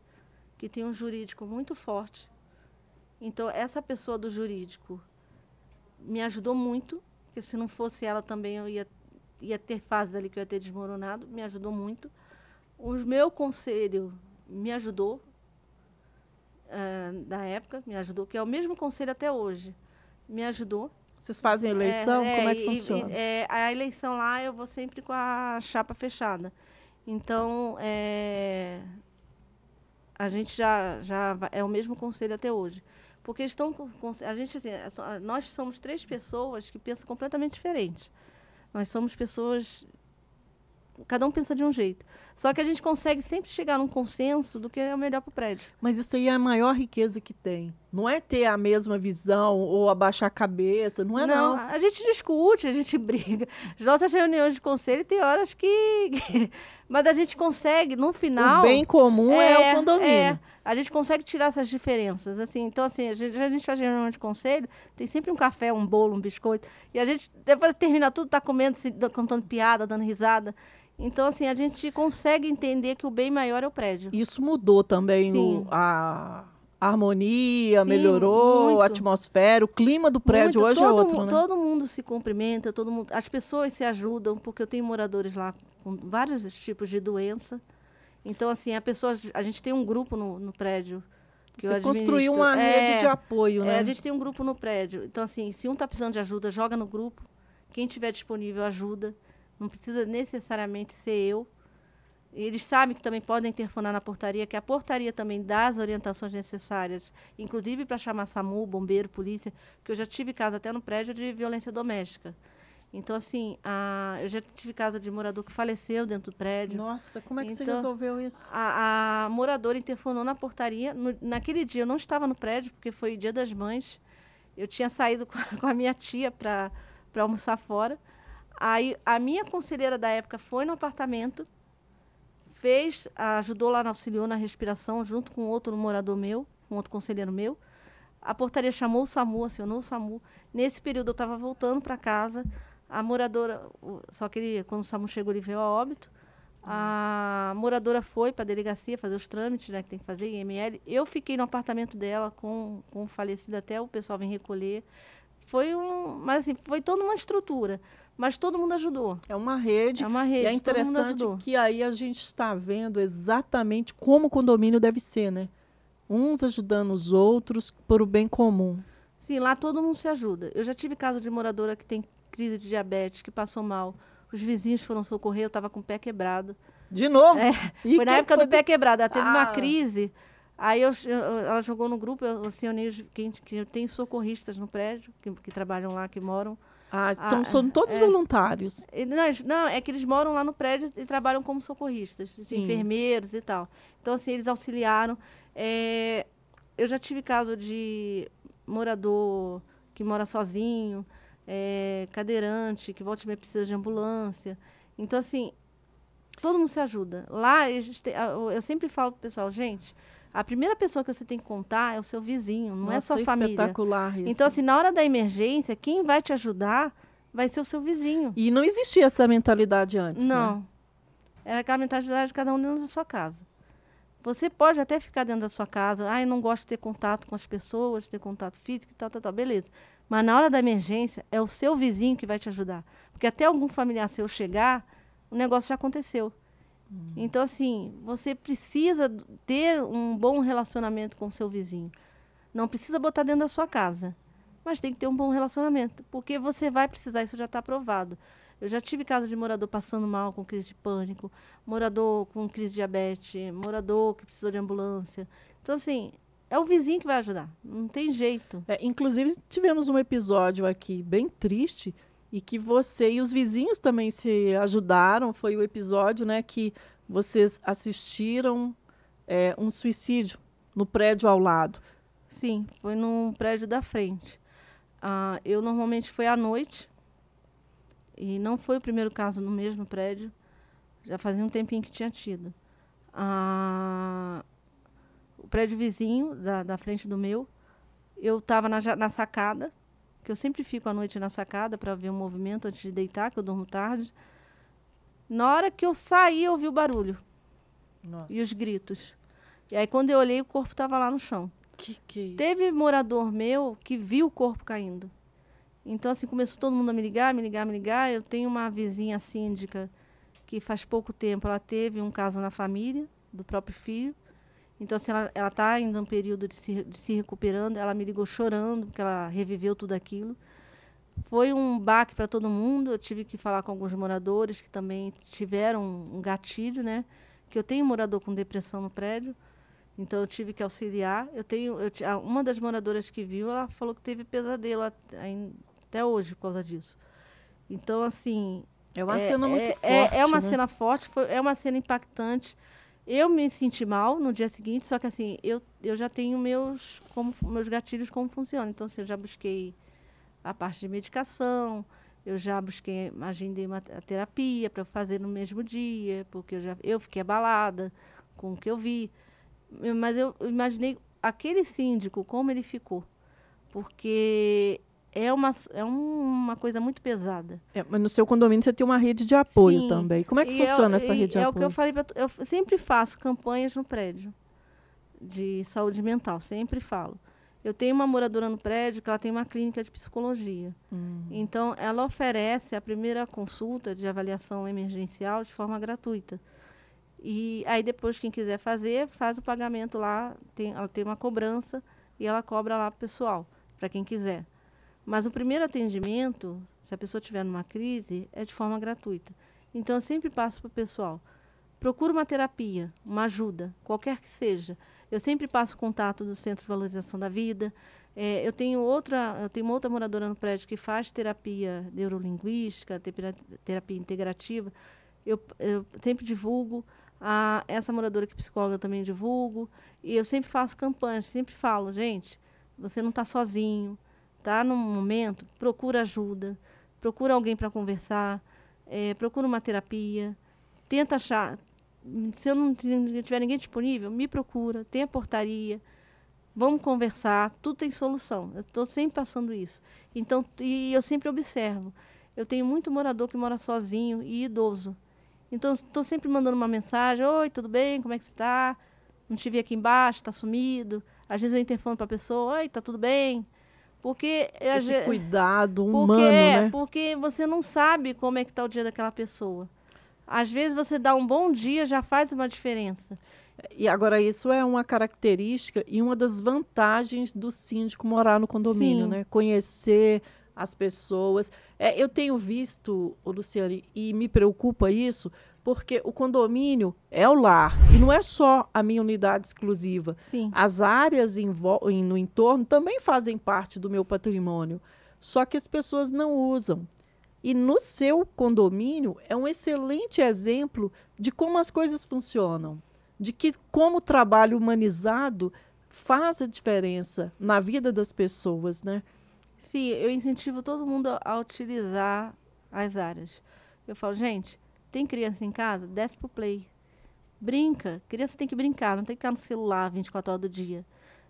que tem um jurídico muito forte. Então, essa pessoa do jurídico me ajudou muito, porque se não fosse ela também eu ia ter fases ali que eu ia ter desmoronado, me ajudou muito. O meu conselho me ajudou, da época, me ajudou, que é o mesmo conselho até hoje, me ajudou. Vocês fazem eleição? Como é que funciona? A eleição lá eu vou sempre com a chapa fechada. Então, a gente já é o mesmo conselho até hoje. Porque nós somos 3 pessoas que pensam completamente diferente. Nós somos pessoas... Cada um pensa de um jeito. Só que a gente consegue sempre chegar num consenso do que é o melhor para o prédio. Mas isso aí é a maior riqueza que tem. Não é ter a mesma visão ou abaixar a cabeça, não é não. A gente discute, a gente briga. As nossas reuniões de conselho tem horas que... Mas a gente consegue, no final... O bem comum é o condomínio. A gente consegue tirar essas diferenças. Assim, então, assim, a gente faz reunião de conselho, tem sempre um café, um bolo, um biscoito. E a gente, depois de terminar tudo, está comendo, contando piada, dando risada. Então, assim, a gente consegue entender que o bem maior é o prédio. Isso mudou também a harmonia, melhorou muito. A atmosfera, o clima do prédio hoje é outro, né? Todo mundo se cumprimenta, as pessoas se ajudam, porque eu tenho moradores lá com vários tipos de doença. Então, assim, a gente tem um grupo no prédio. Você construiu uma rede de apoio, né? A gente tem um grupo no prédio. Então, assim, se um está precisando de ajuda, joga no grupo. Quem estiver disponível, ajuda. Não precisa necessariamente ser eu. Eles sabem que também podem interfonar na portaria, que a portaria também dá as orientações necessárias, inclusive para chamar SAMU, bombeiro, polícia, que eu já tive caso até no prédio de violência doméstica. Então, assim, eu já tive caso de morador que faleceu dentro do prédio. Nossa, como é que você resolveu isso? A moradora interfonou na portaria. Naquele dia eu não estava no prédio, porque foi Dia das Mães. Eu tinha saído com a minha tia para almoçar fora. Aí a minha conselheira da época foi no apartamento, ajudou lá, auxiliou na respiração, junto com outro morador meu, um outro conselheiro meu. A portaria chamou o SAMU, acionou o SAMU. Nesse período, eu estava voltando para casa. A moradora, só que quando o SAMU chegou, ele veio a óbito. A moradora foi para a delegacia fazer os trâmites, né, que tem que fazer, IML. Eu fiquei no apartamento dela com o falecido até o pessoal vir recolher. Mas assim, foi toda uma estrutura. Mas todo mundo ajudou. É uma rede. É uma rede, e é interessante que aí a gente está vendo exatamente como o condomínio deve ser, né? Uns ajudando os outros por o bem comum. Sim, lá todo mundo se ajuda. Eu já tive caso de moradora que tem crise de diabetes, que passou mal. Os vizinhos foram socorrer, eu estava com o pé quebrado. De novo? Foi na época do pé quebrado. Ela teve uma crise. Aí ela jogou no grupo, eu acionei que eu tenho socorristas no prédio, que trabalham lá, que moram. Então são todos voluntários. Não, é que eles moram lá no prédio e trabalham como socorristas, enfermeiros e tal. Então, assim, eles auxiliaram. Eu já tive caso de morador que mora sozinho, cadeirante, que volta e meia precisa de ambulância. Então, assim, todo mundo se ajuda. Lá, eu sempre falo pro pessoal, gente, a primeira pessoa que você tem que contar é o seu vizinho, não é sua família. Espetacular isso. Então, assim, na hora da emergência, quem vai te ajudar vai ser o seu vizinho. E não existia essa mentalidade antes, não. Né? Era aquela mentalidade de cada um dentro da sua casa. Você pode até ficar dentro da sua casa, eu não gosto de ter contato com as pessoas, ter contato físico e tal, beleza. Mas na hora da emergência, é o seu vizinho que vai te ajudar. Porque até algum familiar seu chegar, o negócio já aconteceu. Então, assim, você precisa ter um bom relacionamento com o seu vizinho. Não precisa botar dentro da sua casa, mas tem que ter um bom relacionamento, porque você vai precisar, isso já está provado. Eu já tive caso de morador passando mal com crise de pânico, morador com crise de diabetes, morador que precisou de ambulância. Então, assim, é o vizinho que vai ajudar, não tem jeito. Inclusive, tivemos um episódio aqui bem triste, e que você e os vizinhos também se ajudaram. Foi o episódio, né, que vocês assistiram um suicídio no prédio ao lado. Sim, foi no prédio da frente. Eu normalmente fui à noite, e não foi o primeiro caso no mesmo prédio. Já fazia um tempinho que tinha tido. O prédio vizinho, da frente do meu, eu estava na sacada, que eu sempre fico à noite na sacada para ver o movimento antes de deitar, que eu durmo tarde. Na hora que eu saí, eu ouvi o barulho. Nossa. E os gritos. E aí, quando eu olhei, o corpo estava lá no chão. Que é isso? Teve morador meu que viu o corpo caindo. Então, assim, começou todo mundo a me ligar. Eu tenho uma vizinha síndica que faz pouco tempo ela teve um caso na família, do próprio filho. Então, assim, ela está ainda num período de se recuperando. Ela me ligou chorando, porque ela reviveu tudo aquilo. Foi um baque para todo mundo. Eu tive que falar com alguns moradores que também tiveram um gatilho, né? Que eu tenho morador com depressão no prédio. Então, eu tive que auxiliar. Uma das moradoras que viu, ela falou que teve pesadelo até hoje por causa disso. Então, assim... É uma cena muito forte, é uma né? cena forte, é uma cena impactante. Eu me senti mal no dia seguinte, só que assim, eu já tenho meus gatilhos como funcionam. Então, assim, eu já busquei a parte de medicação, eu já agendei uma terapia para fazer no mesmo dia, porque eu fiquei abalada com o que eu vi. Mas eu imaginei aquele síndico, como ele ficou. Porque é uma coisa muito pesada. Mas no seu condomínio você tem uma rede de apoio. Sim. Também. Como é que funciona essa rede de apoio? É o que eu falei, eu sempre faço campanhas no prédio de saúde mental, sempre falo. Eu tenho uma moradora no prédio que ela tem uma clínica de psicologia. Então, ela oferece a primeira consulta de avaliação emergencial de forma gratuita. E aí, depois, quem quiser fazer, faz o pagamento lá. Ela tem uma cobrança e ela cobra lá para o pessoal, para quem quiser. Mas o primeiro atendimento, se a pessoa tiver numa crise, é de forma gratuita. Então, eu sempre passo para o pessoal. Procura uma terapia, uma ajuda, qualquer que seja. Eu sempre passo contato do Centro de Valorização da Vida. Eu tenho uma outra moradora no prédio que faz terapia neurolinguística, terapia integrativa. Eu sempre divulgo. Essa moradora que é psicóloga também divulgo. E eu sempre faço campanhas, sempre falo, gente, você não está sozinho. Está num momento, procura ajuda, procura alguém para conversar, procura uma terapia, tenta achar, se eu não tiver ninguém disponível, me procura, tem a portaria, vamos conversar, tudo tem solução. Eu estou sempre passando isso. Então, e eu sempre observo. Eu tenho muito morador que mora sozinho e idoso. Então, estou sempre mandando uma mensagem: oi, tudo bem? Como é que você está? Não te vi aqui embaixo, está sumido. Às vezes eu interfono para a pessoa: oi, está tudo bem? Porque esse cuidado humano, né? Porque você não sabe como é que está o dia daquela pessoa. Às vezes você dá um bom dia, já faz uma diferença. E agora, isso é uma característica e uma das vantagens do síndico morar no condomínio, Sim. né? Conhecer as pessoas. Eu tenho visto, Luciane, e me preocupa isso, porque o condomínio é o lar. E não é só a minha unidade exclusiva. Sim. As áreas no entorno também fazem parte do meu patrimônio. Só que as pessoas não usam. E no seu condomínio é um excelente exemplo de como as coisas funcionam, de que como o trabalho humanizado faz a diferença na vida das pessoas, né? Sim, eu incentivo todo mundo a utilizar as áreas. Eu falo: gente, tem criança em casa? Desce pro play. Brinca. Criança tem que brincar, não tem que ficar no celular 24 horas do dia.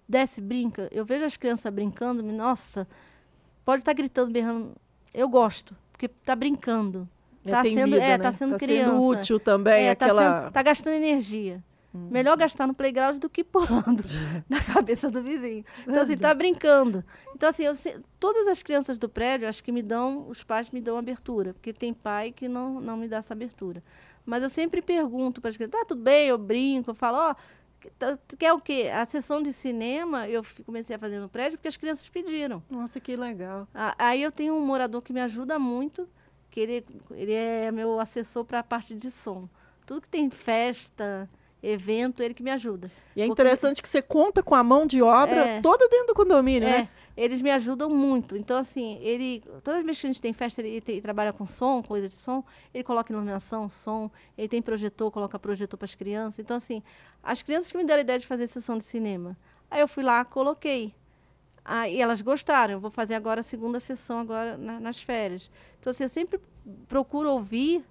Desce, brinca. Eu vejo as crianças brincando, nossa, pode estar gritando, berrando. Eu gosto, porque está brincando. Está sendo, vida, né? tá sendo Tá criança. sendo útil também, Tá gastando energia. Melhor gastar no playground do que pulando na cabeça do vizinho. Então, assim, tá brincando. Então, assim, todas as crianças do prédio, acho que os pais me dão abertura, porque tem pai que não me dá essa abertura. Mas eu sempre pergunto para as crianças: tá tudo bem? Eu brinco, eu falo: ó, quer o quê? A sessão de cinema eu comecei a fazer no prédio porque as crianças pediram. Nossa, que legal. Aí eu tenho um morador que me ajuda muito, que ele é meu assessor para a parte de som. Tudo que tem festa, evento, ele que me ajuda. E é interessante que você conta com a mão de obra toda dentro do condomínio, né? Eles me ajudam muito. Então, assim, todas as vezes que a gente tem festa, ele trabalha com som, coisa de som, ele coloca iluminação, som, ele tem projetor, coloca projetor para as crianças. Então, assim, as crianças que me deram a ideia de fazer sessão de cinema. Aí eu fui lá, coloquei. E elas gostaram. Eu vou fazer agora a segunda sessão agora nas férias. Então, assim, eu sempre procuro ouvir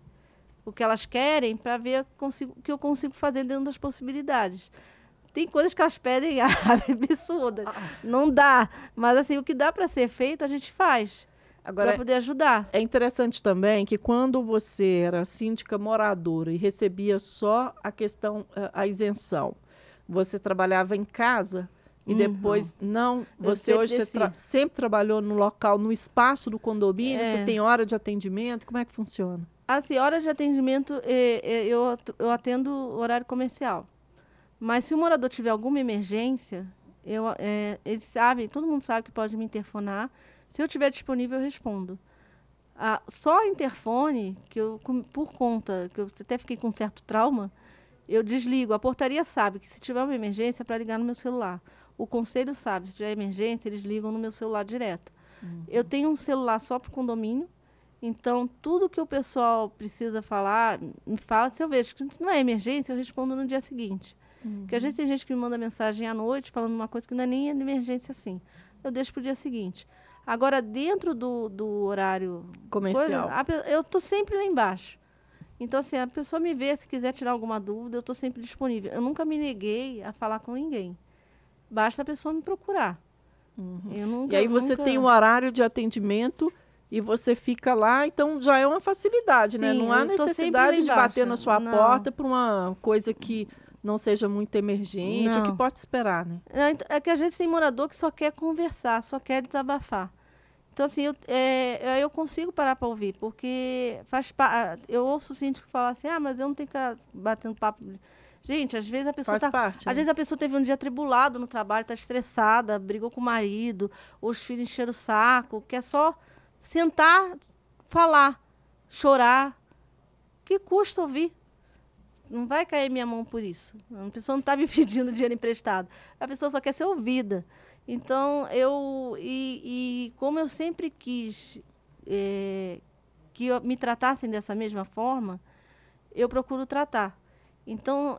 o que elas querem para ver o que eu consigo fazer dentro das possibilidades. Tem coisas que elas pedem absurdas. Não dá. Mas, assim, o que dá para ser feito, a gente faz. Agora, para poder ajudar. É interessante também que quando você era síndica moradora e recebia só a isenção, você trabalhava em casa e depois não. Você hoje sempre trabalhou no local, no espaço do condomínio? Você tem hora de atendimento? Como é que funciona? Assim, horas de atendimento, eu atendo horário comercial. Mas se o morador tiver alguma emergência, eles sabem, todo mundo sabe que pode me interfonar. Se eu estiver disponível, eu respondo. Só interfone, por conta, que eu até fiquei com um certo trauma, eu desligo. A portaria sabe que se tiver uma emergência é para ligar no meu celular. O conselho sabe, se tiver emergência, eles ligam no meu celular direto. Eu tenho um celular só para o condomínio. Então, tudo que o pessoal precisa falar, me fala. Se eu vejo que não é emergência, eu respondo no dia seguinte. Porque às vezes tem gente que me manda mensagem à noite falando uma coisa que não é nem de emergência assim. Eu deixo para o dia seguinte. Agora, dentro do horário comercial, eu estou sempre lá embaixo. Então, assim, a pessoa me vê, se quiser tirar alguma dúvida, eu estou sempre disponível. Eu nunca me neguei a falar com ninguém. Basta a pessoa me procurar. E aí você tem um horário de atendimento e você fica lá, então já é uma facilidade, né? Não há necessidade de bater na sua porta por uma coisa que não seja muito emergente ou que pode esperar, né? É que a gente tem morador que só quer conversar, só quer desabafar. Então, assim, eu consigo parar para ouvir, porque eu ouço o síndico falar assim: mas eu não tenho que ficar batendo papo. Gente, às vezes a pessoa às vezes a pessoa teve um dia atribulado no trabalho, está estressada, brigou com o marido, os filhos encheram o saco, quer só sentar, falar, chorar. Que custa ouvir? Não vai cair minha mão por isso. A pessoa não está me pedindo dinheiro emprestado. A pessoa só quer ser ouvida. Então, como eu sempre quis que me tratassem dessa mesma forma, eu procuro tratar. Então,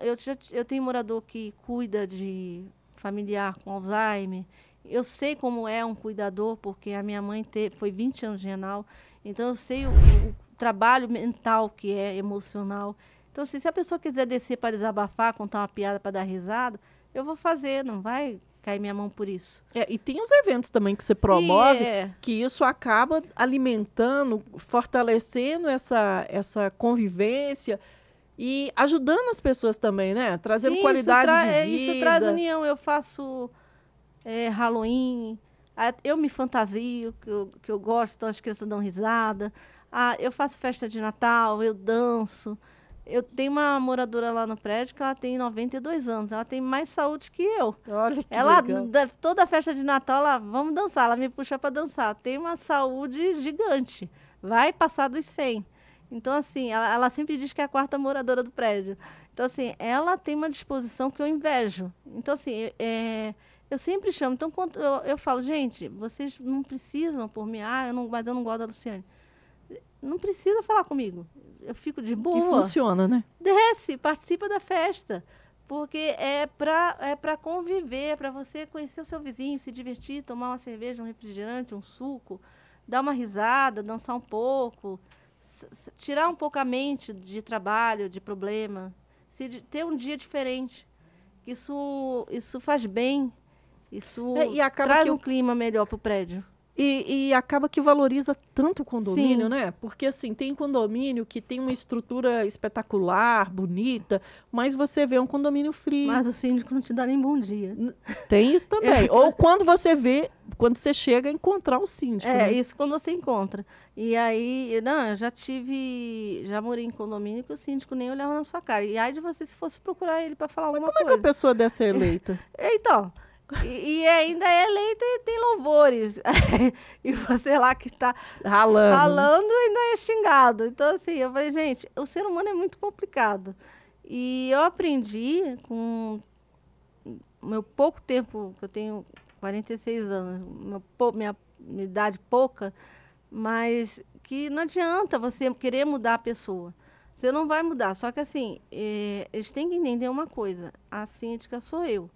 eu tenho morador que cuida de familiar com Alzheimer. Eu sei como é um cuidador, porque a minha mãe foi 20 anos de renal. Então, eu sei o trabalho mental que é emocional. Então, assim, se a pessoa quiser descer para desabafar, contar uma piada para dar risada, eu vou fazer, não vai cair minha mão por isso. E tem os eventos também que você promove, Sim, que isso acaba alimentando, fortalecendo essa convivência e ajudando as pessoas também, né? Trazendo sim, qualidade de vida. isso traz união. Eu faço Halloween, eu me fantasio, que eu gosto, então as crianças dão risada. Eu faço festa de Natal, eu danço. Eu tenho uma moradora lá no prédio que ela tem 92 anos. Ela tem mais saúde que eu. Olha que legal. Toda festa de Natal, vamos dançar. Ela me puxa para dançar. Tem uma saúde gigante. Vai passar dos 100. Então, assim, ela sempre diz que é a quarta moradora do prédio. Então, assim, ela tem uma disposição que eu invejo. Então, assim, eu sempre chamo. Então, quando eu falo, gente, vocês não precisam por mim. Mas eu não gosto da Luciane. Não precisa falar comigo. Eu fico de boa. E funciona, né? Desce, participa da festa. Porque é para conviver, é para você conhecer o seu vizinho, se divertir, tomar uma cerveja, um refrigerante, um suco, dar uma risada, dançar um pouco, tirar um pouco a mente de trabalho, de problema, ter um dia diferente. Isso faz bem, isso traz um clima melhor para o prédio. E acaba que valoriza tanto o condomínio, Sim. né? Porque, assim, tem condomínio que tem uma estrutura espetacular, bonita, mas você vê um condomínio frio. Mas o síndico não te dá nem bom dia. Tem isso também. Ou quando você chega a encontrar o síndico. Né? Isso quando você encontra. E aí, eu já morei em condomínio que o síndico nem olhava na sua cara. E aí de você se fosse procurar ele para falar alguma coisa. Como é que a pessoa dessa é eleita? Então... E ainda é eleito e tem louvores. E você lá que está ralando ainda é xingado. Então, assim, eu falei, gente, o ser humano é muito complicado. E eu aprendi com o meu pouco tempo, que eu tenho 46 anos, minha idade pouca, mas que não adianta você querer mudar a pessoa. Você não vai mudar. Só que, assim, eles têm que entender uma coisa. A síndica sou eu.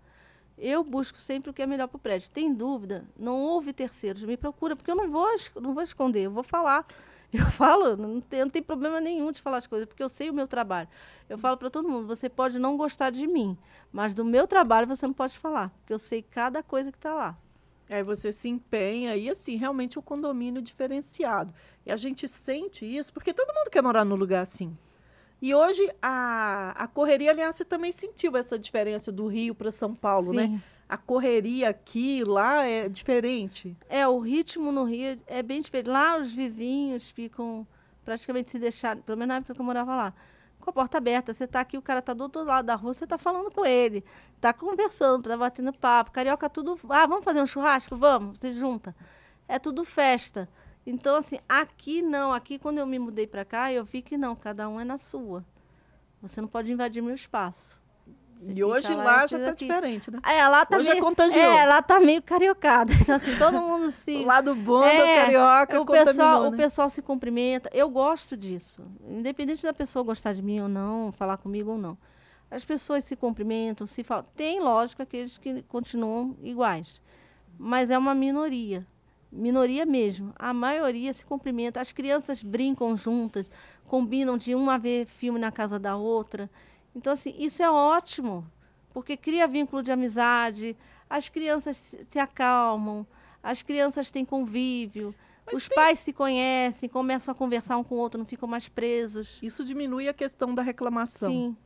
Eu busco sempre o que é melhor para o prédio. Tem dúvida? Não houve terceiros. Me procura, porque eu não vou esconder, eu vou falar. Eu falo, não tem problema nenhum de falar as coisas, porque eu sei o meu trabalho. Eu falo para todo mundo, você pode não gostar de mim, mas do meu trabalho você não pode falar, porque eu sei cada coisa que está lá. Aí você se empenha e, assim, realmente é um condomínio diferenciado. E a gente sente isso, porque todo mundo quer morar num lugar assim. E hoje a correria, aliás, você também sentiu essa diferença do Rio para São Paulo, Sim. né? A correria aqui, lá é diferente. O ritmo no Rio é bem diferente. Lá os vizinhos ficam praticamente se deixar, pelo menos na época que eu morava lá, com a porta aberta. Você está aqui, o cara está do outro lado da rua, você está falando com ele, está conversando, está batendo papo. Carioca, tudo... vamos fazer um churrasco? Vamos, se junta. É tudo festa. Então, assim, aqui não. Aqui, quando eu me mudei para cá, eu vi que não, cada um é na sua. Você não pode invadir meu espaço. E hoje lá já está diferente, né? Lá tá hoje meio, é contagiou. Lá tá meio cariocado. Então, assim, todo mundo se... O lado bom do carioca o pessoal se cumprimenta. Eu gosto disso. Independente da pessoa gostar de mim ou não, falar comigo ou não. As pessoas se cumprimentam, se falam. Tem, lógico, aqueles que continuam iguais. Mas é uma minoria. Minoria mesmo. A maioria se cumprimenta. As crianças brincam juntas, combinam de uma ver filme na casa da outra. Então, assim, isso é ótimo, porque cria vínculo de amizade, as crianças se acalmam, as crianças têm convívio, os pais se conhecem, começam a conversar um com o outro, não ficam mais presos. Isso diminui a questão da reclamação. Sim.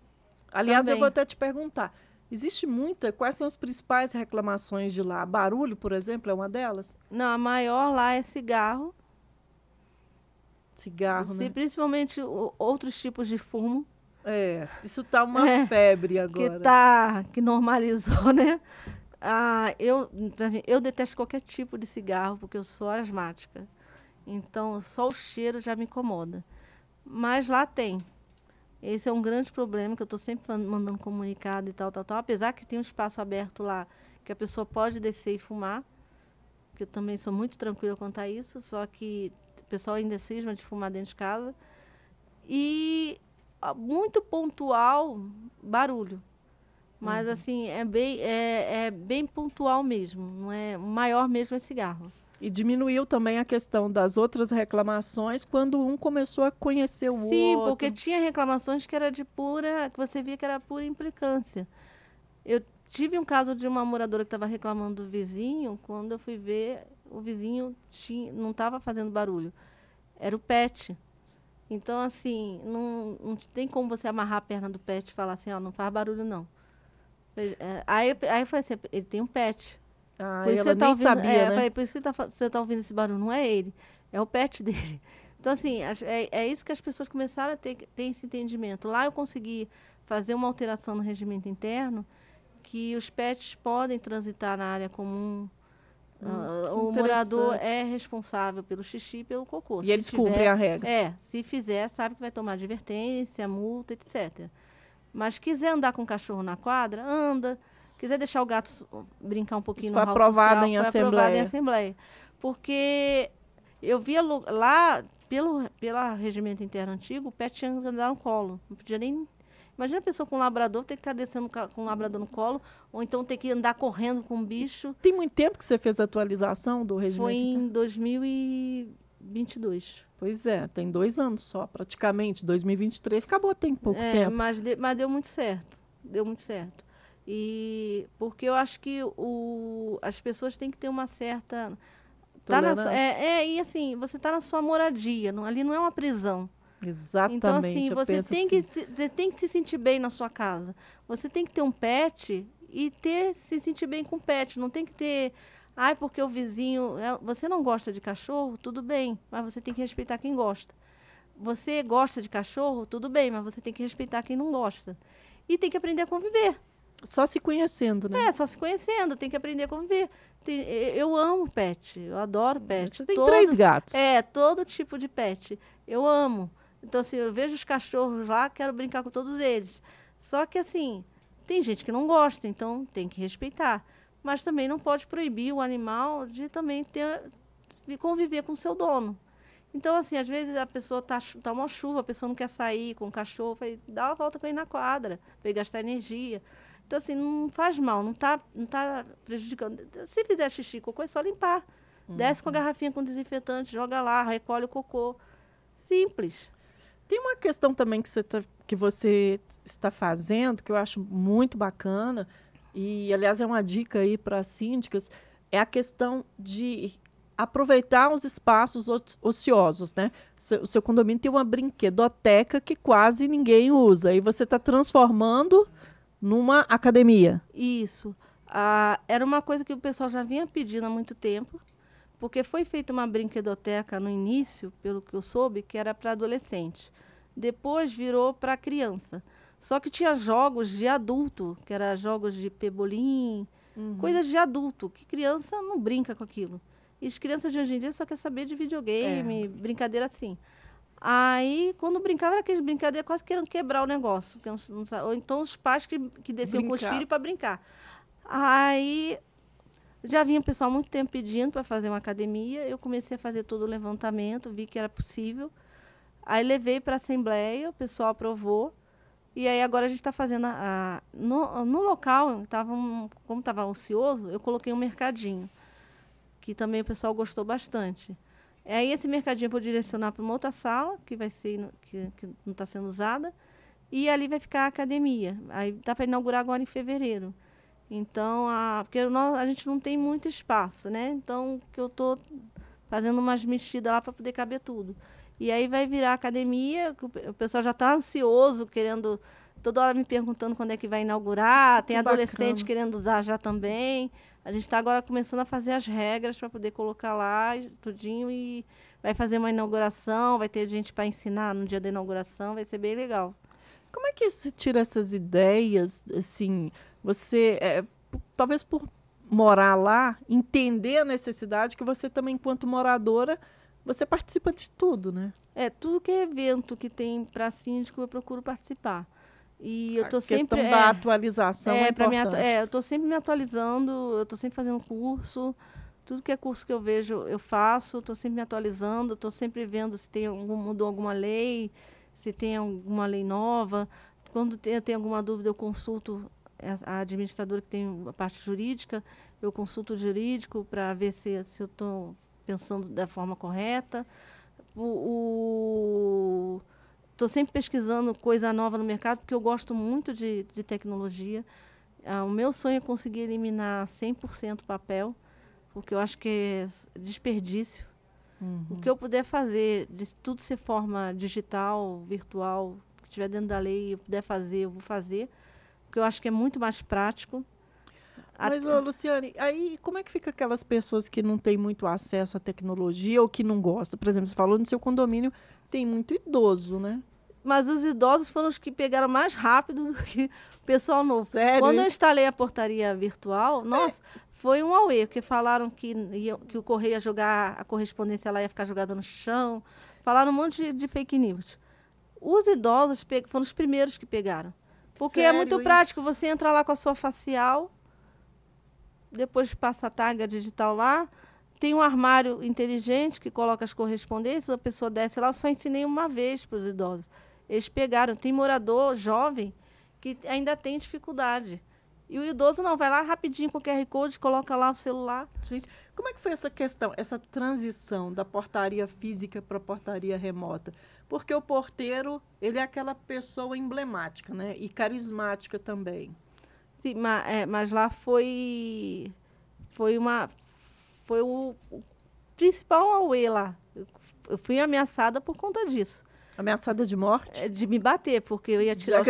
Aliás, também. Eu vou até te perguntar, existe muita? Quais são as principais reclamações de lá? Barulho, por exemplo, é uma delas? Não, a maior lá é cigarro. Cigarro, né? Principalmente outros tipos de fumo. Isso tá uma febre agora. Que normalizou, né? Eu detesto qualquer tipo de cigarro, porque eu sou asmática. Então, só o cheiro já me incomoda. Mas lá tem. Esse é um grande problema, que eu estou sempre mandando comunicado e tal. Apesar que tem um espaço aberto lá, que a pessoa pode descer e fumar, que eu também sou muito tranquila quanto a isso, só que o pessoal ainda cisma de fumar dentro de casa. E muito pontual, barulho. Mas, assim, é bem pontual mesmo. Não é, o maior mesmo é cigarro. E diminuiu também a questão das outras reclamações quando um começou a conhecer o Sim, outro. porque tinha reclamações que era que você via que era pura implicância. Eu tive um caso de uma moradora que estava reclamando do vizinho, quando eu fui ver, o vizinho não estava fazendo barulho. Era o pet. Então, assim, não tem como você amarrar a perna do pet e falar assim, ó, não faz barulho, não. Aí eu falei assim, ele tem um pet. Ah, Por isso ela você tá nem ouvindo, sabia, eu né? falei, por isso você tá ouvindo esse barulho, não é ele, é o pet dele. Então, assim, é isso que as pessoas começaram a ter esse entendimento. Lá eu consegui fazer uma alteração no regimento interno, que os pets podem transitar na área comum. Que O morador interessante. é responsável pelo xixi e pelo cocô. E eles cumprem a regra. Se fizer, sabe que vai tomar advertência, multa, etc. Mas quiser andar com o cachorro na quadra, anda. Quiser deixar o gato brincar um pouquinho Isso no foi hall aprovado social, em foi aprovado em assembleia. assembleia. Porque eu via lá, pelo regimento interno antigo, o pet tinha que andar no colo. Não podia nem... Imagina a pessoa com um labrador ter que ficar descendo com um labrador no colo, ou então ter que andar correndo com um bicho. Tem muito tempo que você fez a atualização do Foi regimento interno? em 2022. Pois é, tem 2 anos só, praticamente. 2023 acabou, tem pouco tempo. Mas deu muito certo. Deu muito certo. Porque eu acho que as pessoas têm que ter uma certa... Tolerância. E assim, você está na sua moradia, ali não é uma prisão. Exatamente. Então, assim, você penso tem, assim. você tem que se sentir bem na sua casa. Você tem que ter um pet e se sentir bem com o pet. Não tem que ter... Ai, porque o vizinho... Você não gosta de cachorro? Tudo bem, mas você tem que respeitar quem gosta. Você gosta de cachorro? Tudo bem, mas você tem que respeitar quem não gosta. E tem que aprender a conviver. Só se conhecendo, né? Só se conhecendo, tem que aprender a conviver. Eu amo pet, eu adoro pet. Você tem 3 gatos. Todo tipo de pet. Eu amo. Então, assim, eu vejo os cachorros lá, quero brincar com todos eles. Só que, assim, tem gente que não gosta, então tem que respeitar. Mas também não pode proibir o animal de também de conviver com o seu dono. Então, assim, às vezes a pessoa tá uma chuva, a pessoa não quer sair com o cachorro, dá uma volta com ele na quadra, para ele gastar energia. Então, assim, não faz mal, não tá prejudicando. Se fizer xixi, cocô, é só limpar. Desce com a garrafinha com desinfetante, joga lá, recolhe o cocô. Simples. Tem uma questão também que você está fazendo, que eu acho muito bacana, e, aliás, é uma dica aí para as síndicas, é a questão de aproveitar os espaços ociosos, né? O seu condomínio tem uma brinquedoteca que quase ninguém usa, e você está transformando numa academia. Isso. Era uma coisa que o pessoal já vinha pedindo há muito tempo, porque foi feita uma brinquedoteca no início, pelo que eu soube, que era para adolescente. Depois virou para criança. Só que tinha jogos de adulto, que eram jogos de pebolim, coisas de adulto, que criança não brinca com aquilo. E as crianças de hoje em dia só querem saber de videogame, brincadeira assim. Aí, quando brincava, era aqueles brincadeiras quase querendo quebrar o negócio. Ou então os pais que desciam com os filhos para brincar. Aí, já vinha o pessoal há muito tempo pedindo para fazer uma academia. Eu comecei a fazer todo o levantamento, vi que era possível. Aí, levei para a Assembleia, o pessoal aprovou. E aí, agora a gente está fazendo... No local, como estava ocioso, eu coloquei um mercadinho, que também o pessoal gostou bastante. Aí esse mercadinho eu vou direcionar para uma outra sala, que vai ser que não está sendo usada, e ali vai ficar a academia. Aí está para inaugurar agora em fevereiro. Então, porque a gente não tem muito espaço, né? Então, que eu estou fazendo umas mexidas lá para poder caber tudo. E aí vai virar academia, o pessoal já está ansioso, querendo, toda hora me perguntando quando é que vai inaugurar. Tem adolescente querendo usar já também. A gente está agora começando a fazer as regras para poder colocar lá tudinho e vai fazer uma inauguração, vai ter gente para ensinar no dia da inauguração, vai ser bem legal. Como é que se tira essas ideias, assim, você, talvez por morar lá, entender a necessidade que você também, enquanto moradora, você participa de tudo, né? Tudo que é evento que tem para síndico, eu procuro participar. E eu tô a questão sempre da atualização é importante. eu estou sempre me atualizando, eu estou sempre fazendo curso, tudo que é curso que eu vejo eu faço, estou sempre me atualizando, estou sempre vendo se mudou alguma lei, se tem alguma lei nova. Quando eu tenho alguma dúvida, eu consulto a administradora que tem a parte jurídica, eu consulto o jurídico para ver se eu estou pensando da forma correta. Estou sempre pesquisando coisa nova no mercado, porque eu gosto muito de tecnologia. O meu sonho é conseguir eliminar 100% papel, porque eu acho que é desperdício. O que eu puder fazer, de tudo ser forma digital, virtual, que estiver dentro da lei, eu puder fazer, eu vou fazer, porque eu acho que é muito mais prático. Mas, Luciane, aí como é que fica aquelas pessoas que não têm muito acesso à tecnologia ou que não gostam? Por exemplo, você falou no seu condomínio tem muito idoso, né? Mas os idosos foram os que pegaram mais rápido do que o pessoal novo. Sério? Quando eu instalei a portaria virtual, nossa, foi um auê, porque falaram que o correio ia jogar, a correspondência lá ia ficar jogada no chão. Falaram um monte de fake news. Os idosos foram os primeiros que pegaram. Porque é muito prático, você entra lá com a sua facial, depois passa a tag digital lá, tem um armário inteligente que coloca as correspondências, a pessoa desce lá, eu só ensinei uma vez para os idosos. Eles pegaram. Tem morador jovem que ainda tem dificuldade. E o idoso não, vai lá rapidinho com o QR Code, coloca lá o celular. Gente, como é que foi essa questão, essa transição da portaria física para a portaria remota? Porque o porteiro, ele é aquela pessoa emblemática, né? E carismática também. Sim, mas lá foi o principal auê lá. Eu fui ameaçada por conta disso. Ameaçada de morte? De me bater, porque eu ia tirar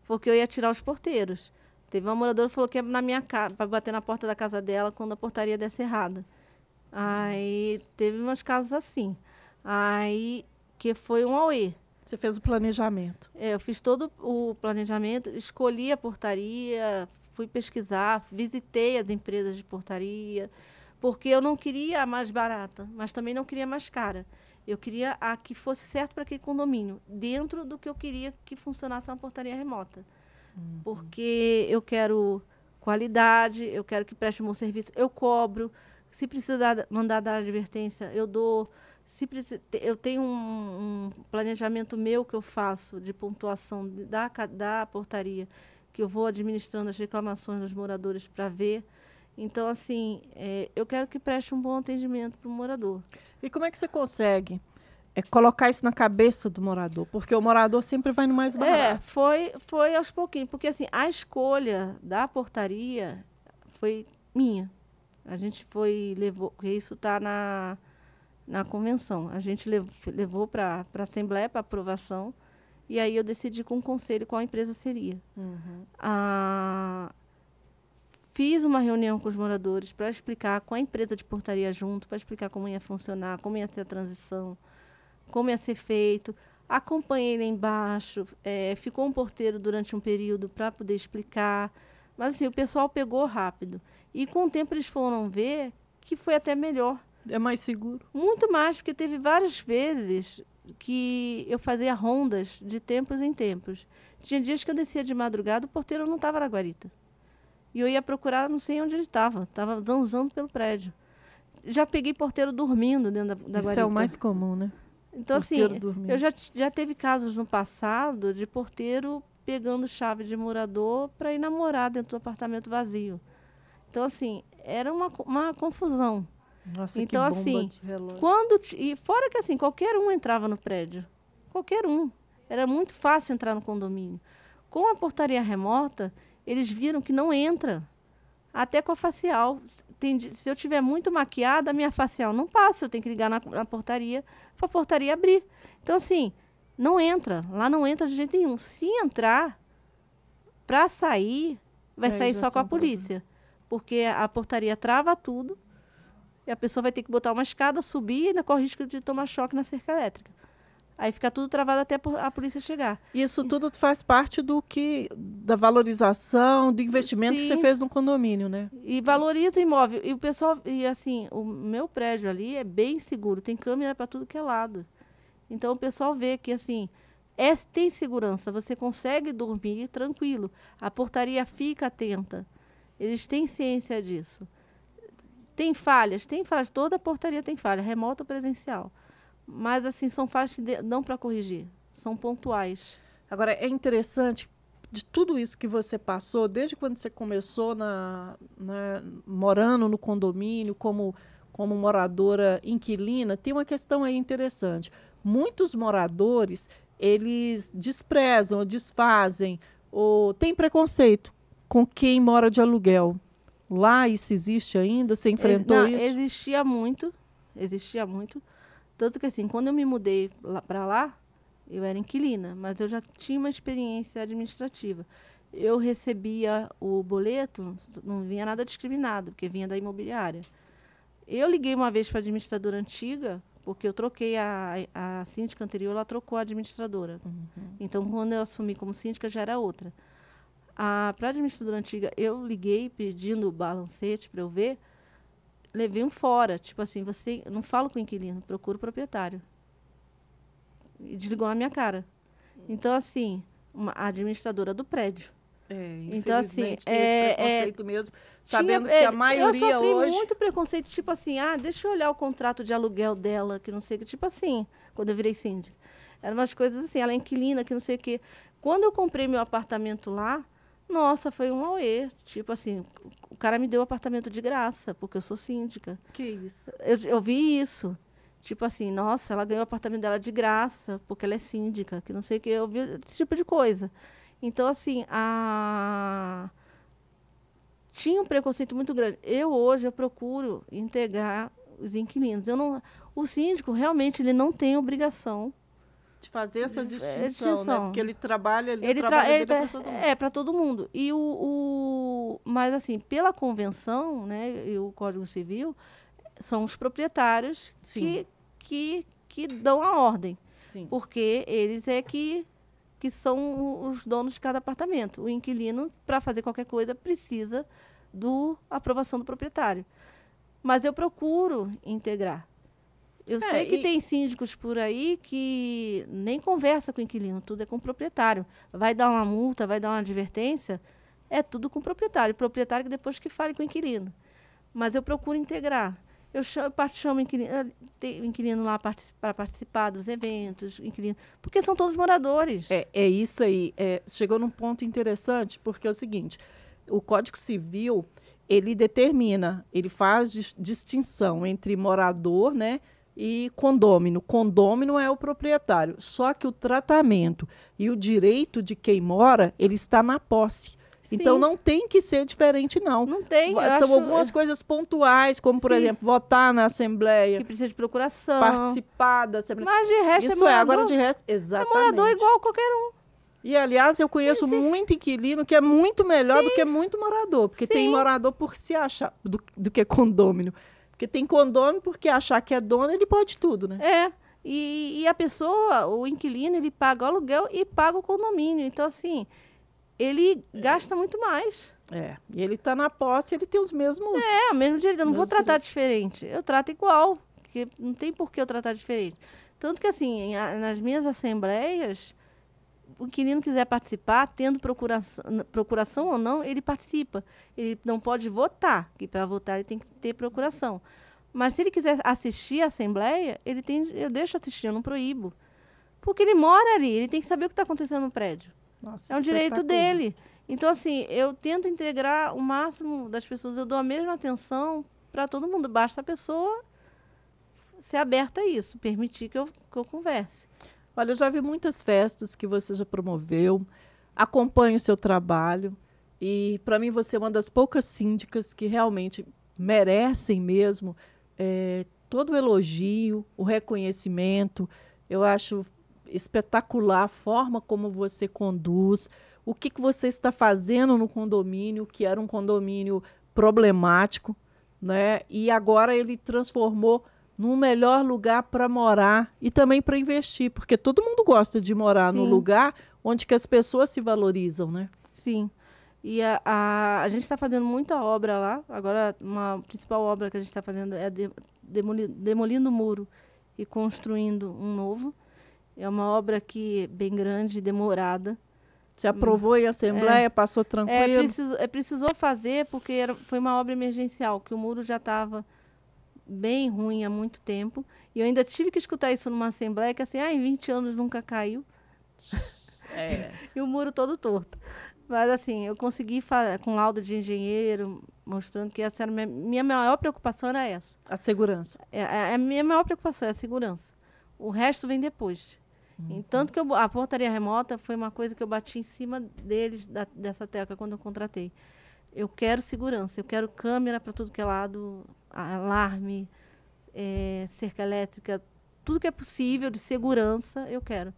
porque eu ia tirar os porteiros. Teve uma moradora que falou que ia na minha casa, para bater na porta da casa dela quando a portaria desse errada. Aí teve uns casos assim. Aí que foi um auê. Você fez o planejamento? Eu fiz todo o planejamento, escolhi a portaria, fui pesquisar, visitei as empresas de portaria, porque eu não queria a mais barata, mas também não queria a mais cara. Eu queria a que fosse certo para aquele condomínio, dentro do que eu queria que funcionasse uma portaria remota. Porque eu quero qualidade, eu quero que preste um bom serviço, eu cobro. Se precisar mandar dar advertência, eu dou. Eu tenho um planejamento meu que eu faço de pontuação da portaria, que eu vou administrando as reclamações dos moradores para ver. Então, assim, eu quero que preste um bom atendimento para o morador. E como é que você consegue colocar isso na cabeça do morador? Porque o morador sempre vai no mais barato. Foi aos pouquinhos. Porque, assim, a escolha da portaria foi minha. A gente levou, porque isso está na convenção. A gente levou para a Assembleia para aprovação. E aí eu decidi com o conselho qual empresa seria. Fiz uma reunião com os moradores para explicar com a empresa de portaria junto, para explicar como ia funcionar, como ia ser a transição, como ia ser feito. Acompanhei lá embaixo, ficou um porteiro durante um período para poder explicar. Mas assim, o pessoal pegou rápido. E com o tempo eles foram ver que foi até melhor. É mais seguro? Muito mais, porque teve várias vezes que eu fazia rondas de tempos em tempos. Tinha dias que eu descia de madrugada, o porteiro não estava na guarita. E eu ia procurar, não sei onde ele estava zanzando pelo prédio. Já peguei porteiro dormindo dentro da guarita. Isso é o mais comum, né? Então, porteiro assim, dormindo. Eu já teve casos no passado de porteiro pegando chave de morador para ir namorar dentro do apartamento vazio. Então, assim, era uma confusão. Nossa, então, que bomba assim, de relógio. E fora que assim, qualquer um entrava no prédio. Qualquer um. Era muito fácil entrar no condomínio. Com a portaria remota, eles viram que não entra. Até com a facial. Se eu tiver muito maquiada, a minha facial não passa. Eu tenho que ligar na portaria para a portaria abrir. Então, assim, não entra. Lá não entra de jeito nenhum. Se entrar, para sair, vai sair só com a polícia. Porque a portaria trava tudo. E a pessoa vai ter que botar uma escada, subir e ainda corre risco de tomar choque na cerca elétrica. Aí fica tudo travado até a polícia chegar. Isso tudo faz parte da valorização, do investimento que você fez no condomínio, né? E valoriza o imóvel. E o pessoal, assim, o meu prédio ali é bem seguro, tem câmera para tudo que é lado. Então o pessoal vê que, assim, tem segurança, você consegue dormir tranquilo. A portaria fica atenta. Eles têm ciência disso. Tem falhas, toda portaria tem falha, remota ou presencial. Mas, assim, são falhas que dão para corrigir, são pontuais. Agora, é interessante, de tudo isso que você passou, desde quando você começou morando no condomínio, como como moradora inquilina, tem uma questão aí interessante. Muitos moradores, eles desprezam, desfazem, ou têm preconceito com quem mora de aluguel. Lá isso existe ainda? Você enfrentou Não, isso? existia muito. Tanto que assim, quando eu me mudei para lá, eu era inquilina, mas eu já tinha uma experiência administrativa. Eu recebia o boleto, não vinha nada discriminado, porque vinha da imobiliária. Eu liguei uma vez para a administradora antiga, porque eu troquei a síndica anterior, ela trocou a administradora. Então, quando eu assumi como síndica, já era outra. Para a administradora antiga, eu liguei pedindo o balancete para eu ver, levei um fora. Tipo assim, você não fala com o inquilino, procura o proprietário. E desligou na minha cara. Então, assim, a administradora do prédio. Então, assim, tem esse preconceito mesmo, sabendo que a maioria eu sofri hoje... muito preconceito, tipo assim, deixa eu olhar o contrato de aluguel dela, que não sei o que, tipo assim, quando eu virei síndica. Eram umas coisas assim, ela é inquilina, que não sei o que. Quando eu comprei meu apartamento lá, nossa, foi um auê. Tipo assim, o cara me deu o apartamento de graça, porque eu sou síndica. Que isso? Eu vi isso. Tipo assim, nossa, ela ganhou o apartamento dela de graça, porque ela é síndica, que não sei o que. Eu vi esse tipo de coisa. Então, assim, tinha um preconceito muito grande. Hoje, eu procuro integrar os inquilinos. O síndico, realmente, ele não tem obrigação de fazer essa distinção, né? Porque ele trabalha ali, o trabalho dele é para todo mundo. É, para todo mundo. Mas, assim, pela convenção, né, e o Código Civil, são os proprietários que dão a ordem. Sim. Porque eles que são os donos de cada apartamento. O inquilino, para fazer qualquer coisa, precisa da aprovação do proprietário. Mas eu procuro integrar. Eu sei que tem síndicos por aí que nem conversa com o inquilino, tudo é com o proprietário. Vai dar uma multa, vai dar uma advertência, é tudo com o proprietário. O proprietário que depois que fale com o inquilino. Mas eu procuro integrar. Eu chamo o inquilino lá para participar dos eventos, porque são todos moradores. É isso aí. Chegou num ponto interessante, porque é o seguinte, o Código Civil, ele determina, ele faz distinção entre morador, né, e condômino. Condômino é o proprietário, só que o tratamento e o direito de quem mora, ele está na posse. Então, não tem que ser diferente, não. Não tem. São algumas coisas pontuais, como, por exemplo, votar na Assembleia. Que precisa de procuração. Participar da Assembleia. Mas de resto isso agora de resto, exatamente. É morador igual qualquer um. E, aliás, eu conheço muito inquilino que é muito melhor do que muito morador. Porque tem morador por se achar, do que condômino. Porque tem condômino porque achar que é dono, ele pode tudo, né? E a pessoa, o inquilino, ele paga o aluguel e paga o condomínio. Então, assim... ele gasta muito mais. E ele está na posse, ele tem os mesmos... o mesmo direito. Eu não vou tratar diferente. Eu trato igual, porque não tem por que eu tratar diferente. Tanto que, assim, nas minhas assembleias, o inquilino quiser participar, tendo procuração ou não, ele participa. Ele não pode votar, que para votar ele tem que ter procuração. Mas se ele quiser assistir a assembleia, eu deixo assistir, eu não proíbo. Porque ele mora ali, ele tem que saber o que está acontecendo no prédio. Nossa, é um direito dele. Então, assim, eu tento integrar o máximo das pessoas. Eu dou a mesma atenção para todo mundo. Basta a pessoa ser aberta a isso, permitir que eu converse. Olha, eu já vi muitas festas que você já promoveu, acompanho o seu trabalho e, para mim, você é uma das poucas síndicas que realmente merecem mesmo todo o elogio, o reconhecimento. Eu acho espetacular a forma como você conduz, o que você está fazendo no condomínio, que era um condomínio problemático, né? E agora ele transformou num melhor lugar para morar e também para investir, porque todo mundo gosta de morar no lugar onde que as pessoas se valorizam, né? Sim. E a gente está fazendo muita obra lá. Agora, uma principal obra que a gente está fazendo é demolindo o muro e construindo um novo. É uma obra que bem grande, demorada. Você aprovou em assembleia, passou tranquilo? Precisou fazer porque foi uma obra emergencial, que o muro já estava bem ruim há muito tempo. E eu ainda tive que escutar isso numa assembleia, que assim, em 20 anos nunca caiu. E o muro todo torto. Mas, assim, eu consegui, com laudo de engenheiro, mostrando que essa era minha maior preocupação era essa. A segurança. A minha maior preocupação é a segurança. O resto vem depois. Tanto que a portaria remota foi uma coisa que eu bati em cima deles, dessa tecla, quando eu contratei. Eu quero segurança, eu quero câmera para tudo que é lado, alarme, cerca elétrica, tudo que é possível de segurança, eu quero.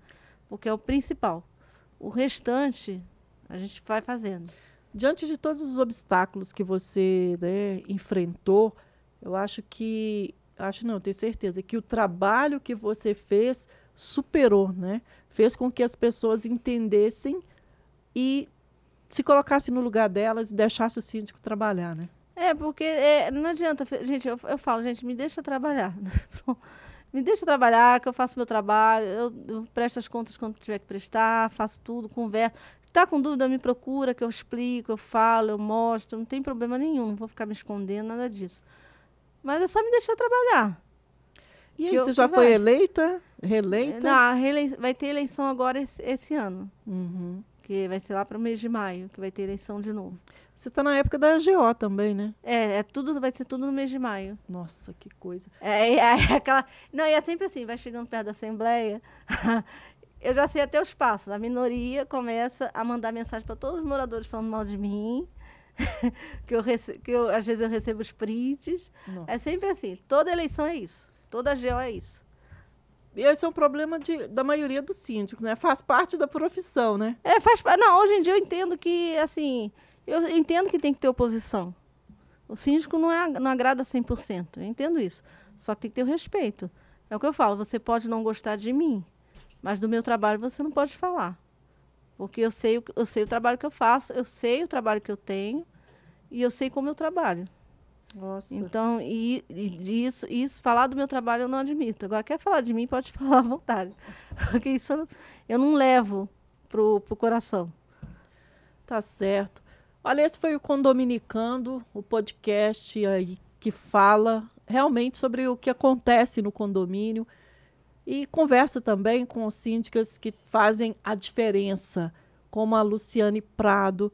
Porque é o principal. O restante, a gente vai fazendo. Diante de todos os obstáculos que você, né, enfrentou, eu acho que... Acho não, tenho certeza que o trabalho que você fez superou, né? Fez com que as pessoas entendessem e se colocassem no lugar delas e deixassem o síndico trabalhar, né? Porque não adianta, gente, eu falo, gente, me deixa trabalhar. Me deixa trabalhar, que eu faço meu trabalho, eu presto as contas quando tiver que prestar, faço tudo, converso. Está com dúvida, me procura, que eu explico, eu falo, eu mostro, não tem problema nenhum, não vou ficar me escondendo, nada disso. Mas é só me deixar trabalhar. E aí, você já foi eleita? Reeleita? Não, vai ter eleição agora esse ano. Uhum. Que vai ser lá para o mês de maio, que vai ter eleição de novo. Você está na época da AGO também, né? Vai ser tudo no mês de maio. Nossa, que coisa. Não, e é sempre assim, vai chegando perto da Assembleia, eu já sei até os passos. A minoria começa a mandar mensagem para todos os moradores falando mal de mim, às vezes eu recebo os prints. Nossa. É sempre assim, toda eleição é isso, toda AGO é isso. E esse é um problema da maioria dos síndicos, né? Faz parte da profissão, né? Não, hoje em dia eu entendo que, assim, eu entendo que tem que ter oposição. O síndico não agrada 100%, eu entendo isso. Só que tem que ter o respeito. É o que eu falo, você pode não gostar de mim, mas do meu trabalho você não pode falar. Porque eu sei o trabalho que eu faço, eu sei o trabalho que eu tenho e eu sei como eu trabalho. Nossa. Então, isso, falar do meu trabalho eu não admito. Agora, quer falar de mim, pode falar à vontade. Porque isso eu não levo pro coração. Tá certo. Olha, esse foi o Condominicando, o podcast aí que fala realmente sobre o que acontece no condomínio e conversa também com os síndicas que fazem a diferença, como a Luciane Prado,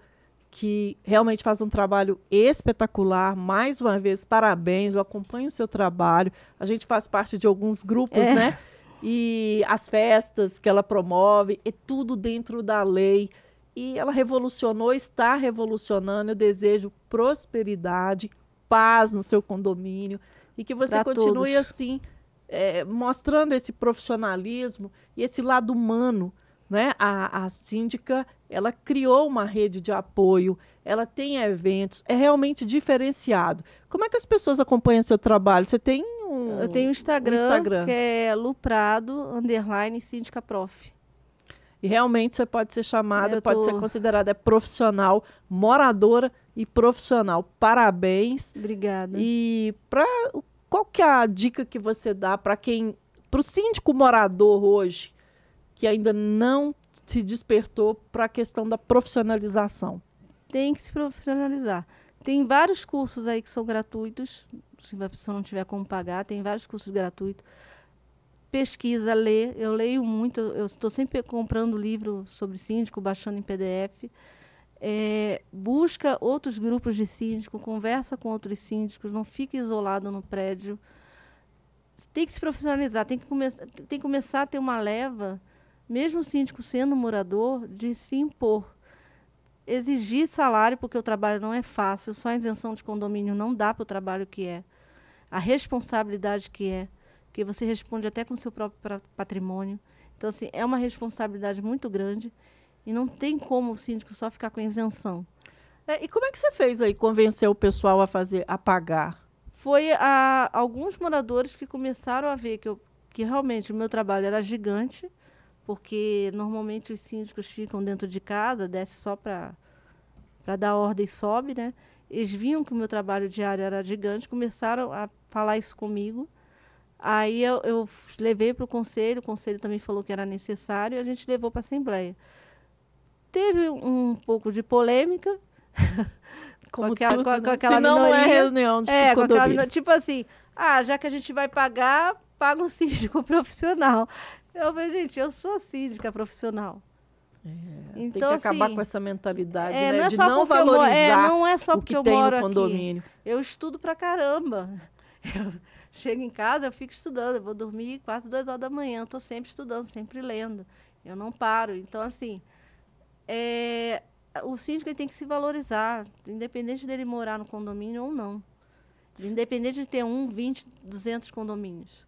que realmente faz um trabalho espetacular. Mais uma vez, parabéns, eu acompanho o seu trabalho. A gente faz parte de alguns grupos, né? E as festas que ela promove, é tudo dentro da lei. E ela revolucionou, está revolucionando. Eu desejo prosperidade, paz no seu condomínio e que você continue assim, mostrando esse profissionalismo e esse lado humano, né? A síndica, ela criou uma rede de apoio, ela tem eventos, é realmente diferenciado. Como é que as pessoas acompanham seu trabalho? Você tem Eu tenho um Instagram, que é luprado_síndica-prof. E realmente você pode ser chamada, pode ser considerada profissional, moradora e profissional. Parabéns. Obrigada. E qual que é a dica que você dá para o síndico morador hoje, que ainda não se despertou para a questão da profissionalização? Tem que se profissionalizar. Tem vários cursos aí que são gratuitos, se a pessoa não tiver como pagar, tem vários cursos gratuitos. Pesquisa, lê. Eu leio muito, eu estou sempre comprando livro sobre síndico, baixando em PDF. Busca outros grupos de síndico, conversa com outros síndicos, não fique isolado no prédio. Tem que se profissionalizar, tem que começar a ter uma leva, mesmo o síndico sendo morador, de se impor. Exigir salário, porque o trabalho não é fácil, só a isenção de condomínio não dá para o trabalho que é. A responsabilidade que é, porque você responde até com o seu próprio patrimônio. Então, assim, é uma responsabilidade muito grande e não tem como o síndico só ficar com isenção. E como é que você fez aí, convencer o pessoal a pagar? Foi alguns moradores que começaram a ver que realmente o meu trabalho era gigante, porque normalmente os síndicos ficam dentro de casa, desce só para dar ordem e sobe, né? Eles viam que o meu trabalho diário era gigante, começaram a falar isso comigo. Aí eu levei para o conselho também falou que era necessário, e a gente levou para a Assembleia. Teve um pouco de polêmica, Como com aquela Se não minoria. É reunião de tipo assim, já que a gente vai pagar, paga um síndico profissional. Eu falei, gente, eu sou síndica profissional. Então, tem que acabar assim, com essa mentalidade, não né? é De só não porque valorizar não é só o porque que eu tem moro no condomínio. aqui. Eu estudo pra caramba. Eu chego em casa, eu fico estudando. Eu vou dormir quase 2 horas da manhã. Estou sempre estudando, sempre lendo. Eu não paro. Então, assim, o síndico ele tem que se valorizar, independente dele morar no condomínio ou não. Independente de ter 20, 200 condomínios.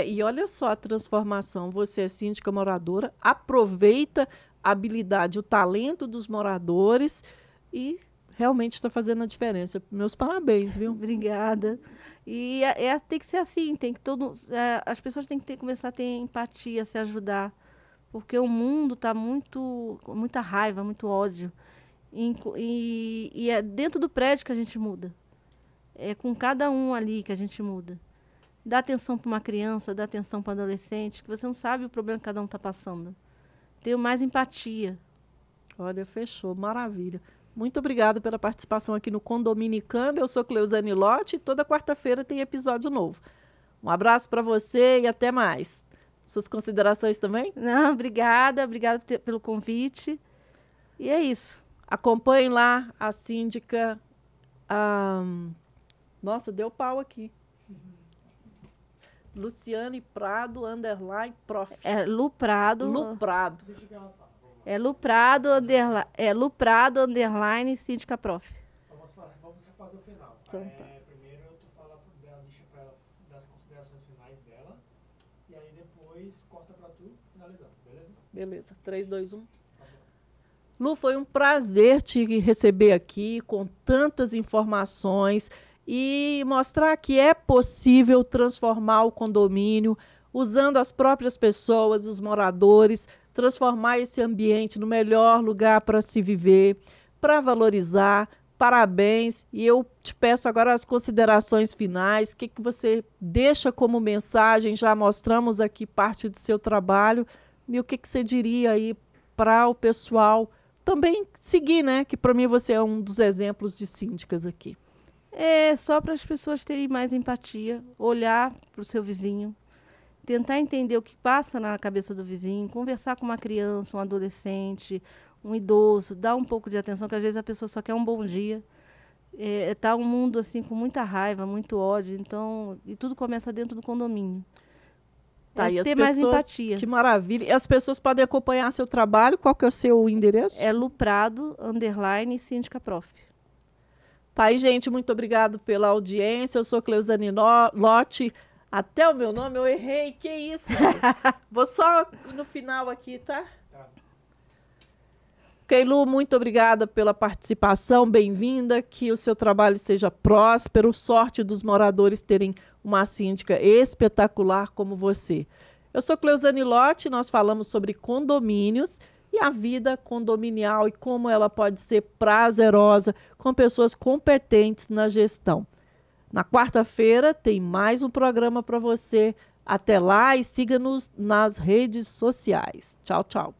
E olha só a transformação. Você é síndica moradora, aproveita a habilidade, o talento dos moradores e realmente está fazendo a diferença. Meus parabéns, viu? Obrigada. E tem que ser assim, tem que as pessoas têm que começar a ter empatia, se ajudar, porque o mundo está com muita raiva, muito ódio. E é dentro do prédio que a gente muda. É com cada um ali que a gente muda. Dá atenção para uma criança, dá atenção para um adolescente, que você não sabe o problema que cada um está passando. Tenho mais empatia. Olha, fechou. Maravilha. Muito obrigada pela participação aqui no Condominicando. Eu sou Cleuzane Lotti e toda quarta-feira tem episódio novo. Um abraço para você e até mais. Suas considerações também? Não, obrigada pelo convite. E é isso. Acompanhem lá a síndica. Nossa, deu pau aqui. Luciane Prado, _prof. É Luprado. Luprado. É Luprado, _, síndica prof. Vamos refazer o final. Então, tá. Primeiro tu fala dela, deixa para ela das considerações finais dela. E aí depois corta para tu, finalizando, beleza? Beleza. 3, 2, 1. Lu, foi um prazer te receber aqui com tantas informações e mostrar que é possível transformar o condomínio usando as próprias pessoas, os moradores, transformar esse ambiente no melhor lugar para se viver, para valorizar. Parabéns. E eu te peço agora as considerações finais. O que você deixa como mensagem? Já mostramos aqui parte do seu trabalho. E o que você diria aí para o pessoal também seguir, né? Que para mim você é um dos exemplos de síndicas aqui. É só para as pessoas terem mais empatia, olhar para o seu vizinho, tentar entender o que passa na cabeça do vizinho, conversar com uma criança, um adolescente, um idoso, dar um pouco de atenção, que às vezes a pessoa só quer um bom dia. Tá um mundo assim com muita raiva, muito ódio, então, e tudo começa dentro do condomínio. Tá, e ter mais empatia. Que maravilha. E as pessoas podem acompanhar seu trabalho. Qual que é o seu endereço? É Luprado, _ síndica prof. Tá aí, gente. Muito obrigado pela audiência. Eu sou Cleuzane Lotti. Até o meu nome eu errei. Que isso, gente? Vou só no final aqui, tá? Lu, muito obrigada pela participação. Bem-vinda. Que o seu trabalho seja próspero. Sorte dos moradores terem uma síndica espetacular como você. Eu sou Cleuzane Lotti. Nós falamos sobre condomínios e a vida condominial e como ela pode ser prazerosa com pessoas competentes na gestão. Na quarta-feira tem mais um programa para você. Até lá e siga-nos nas redes sociais. Tchau, tchau.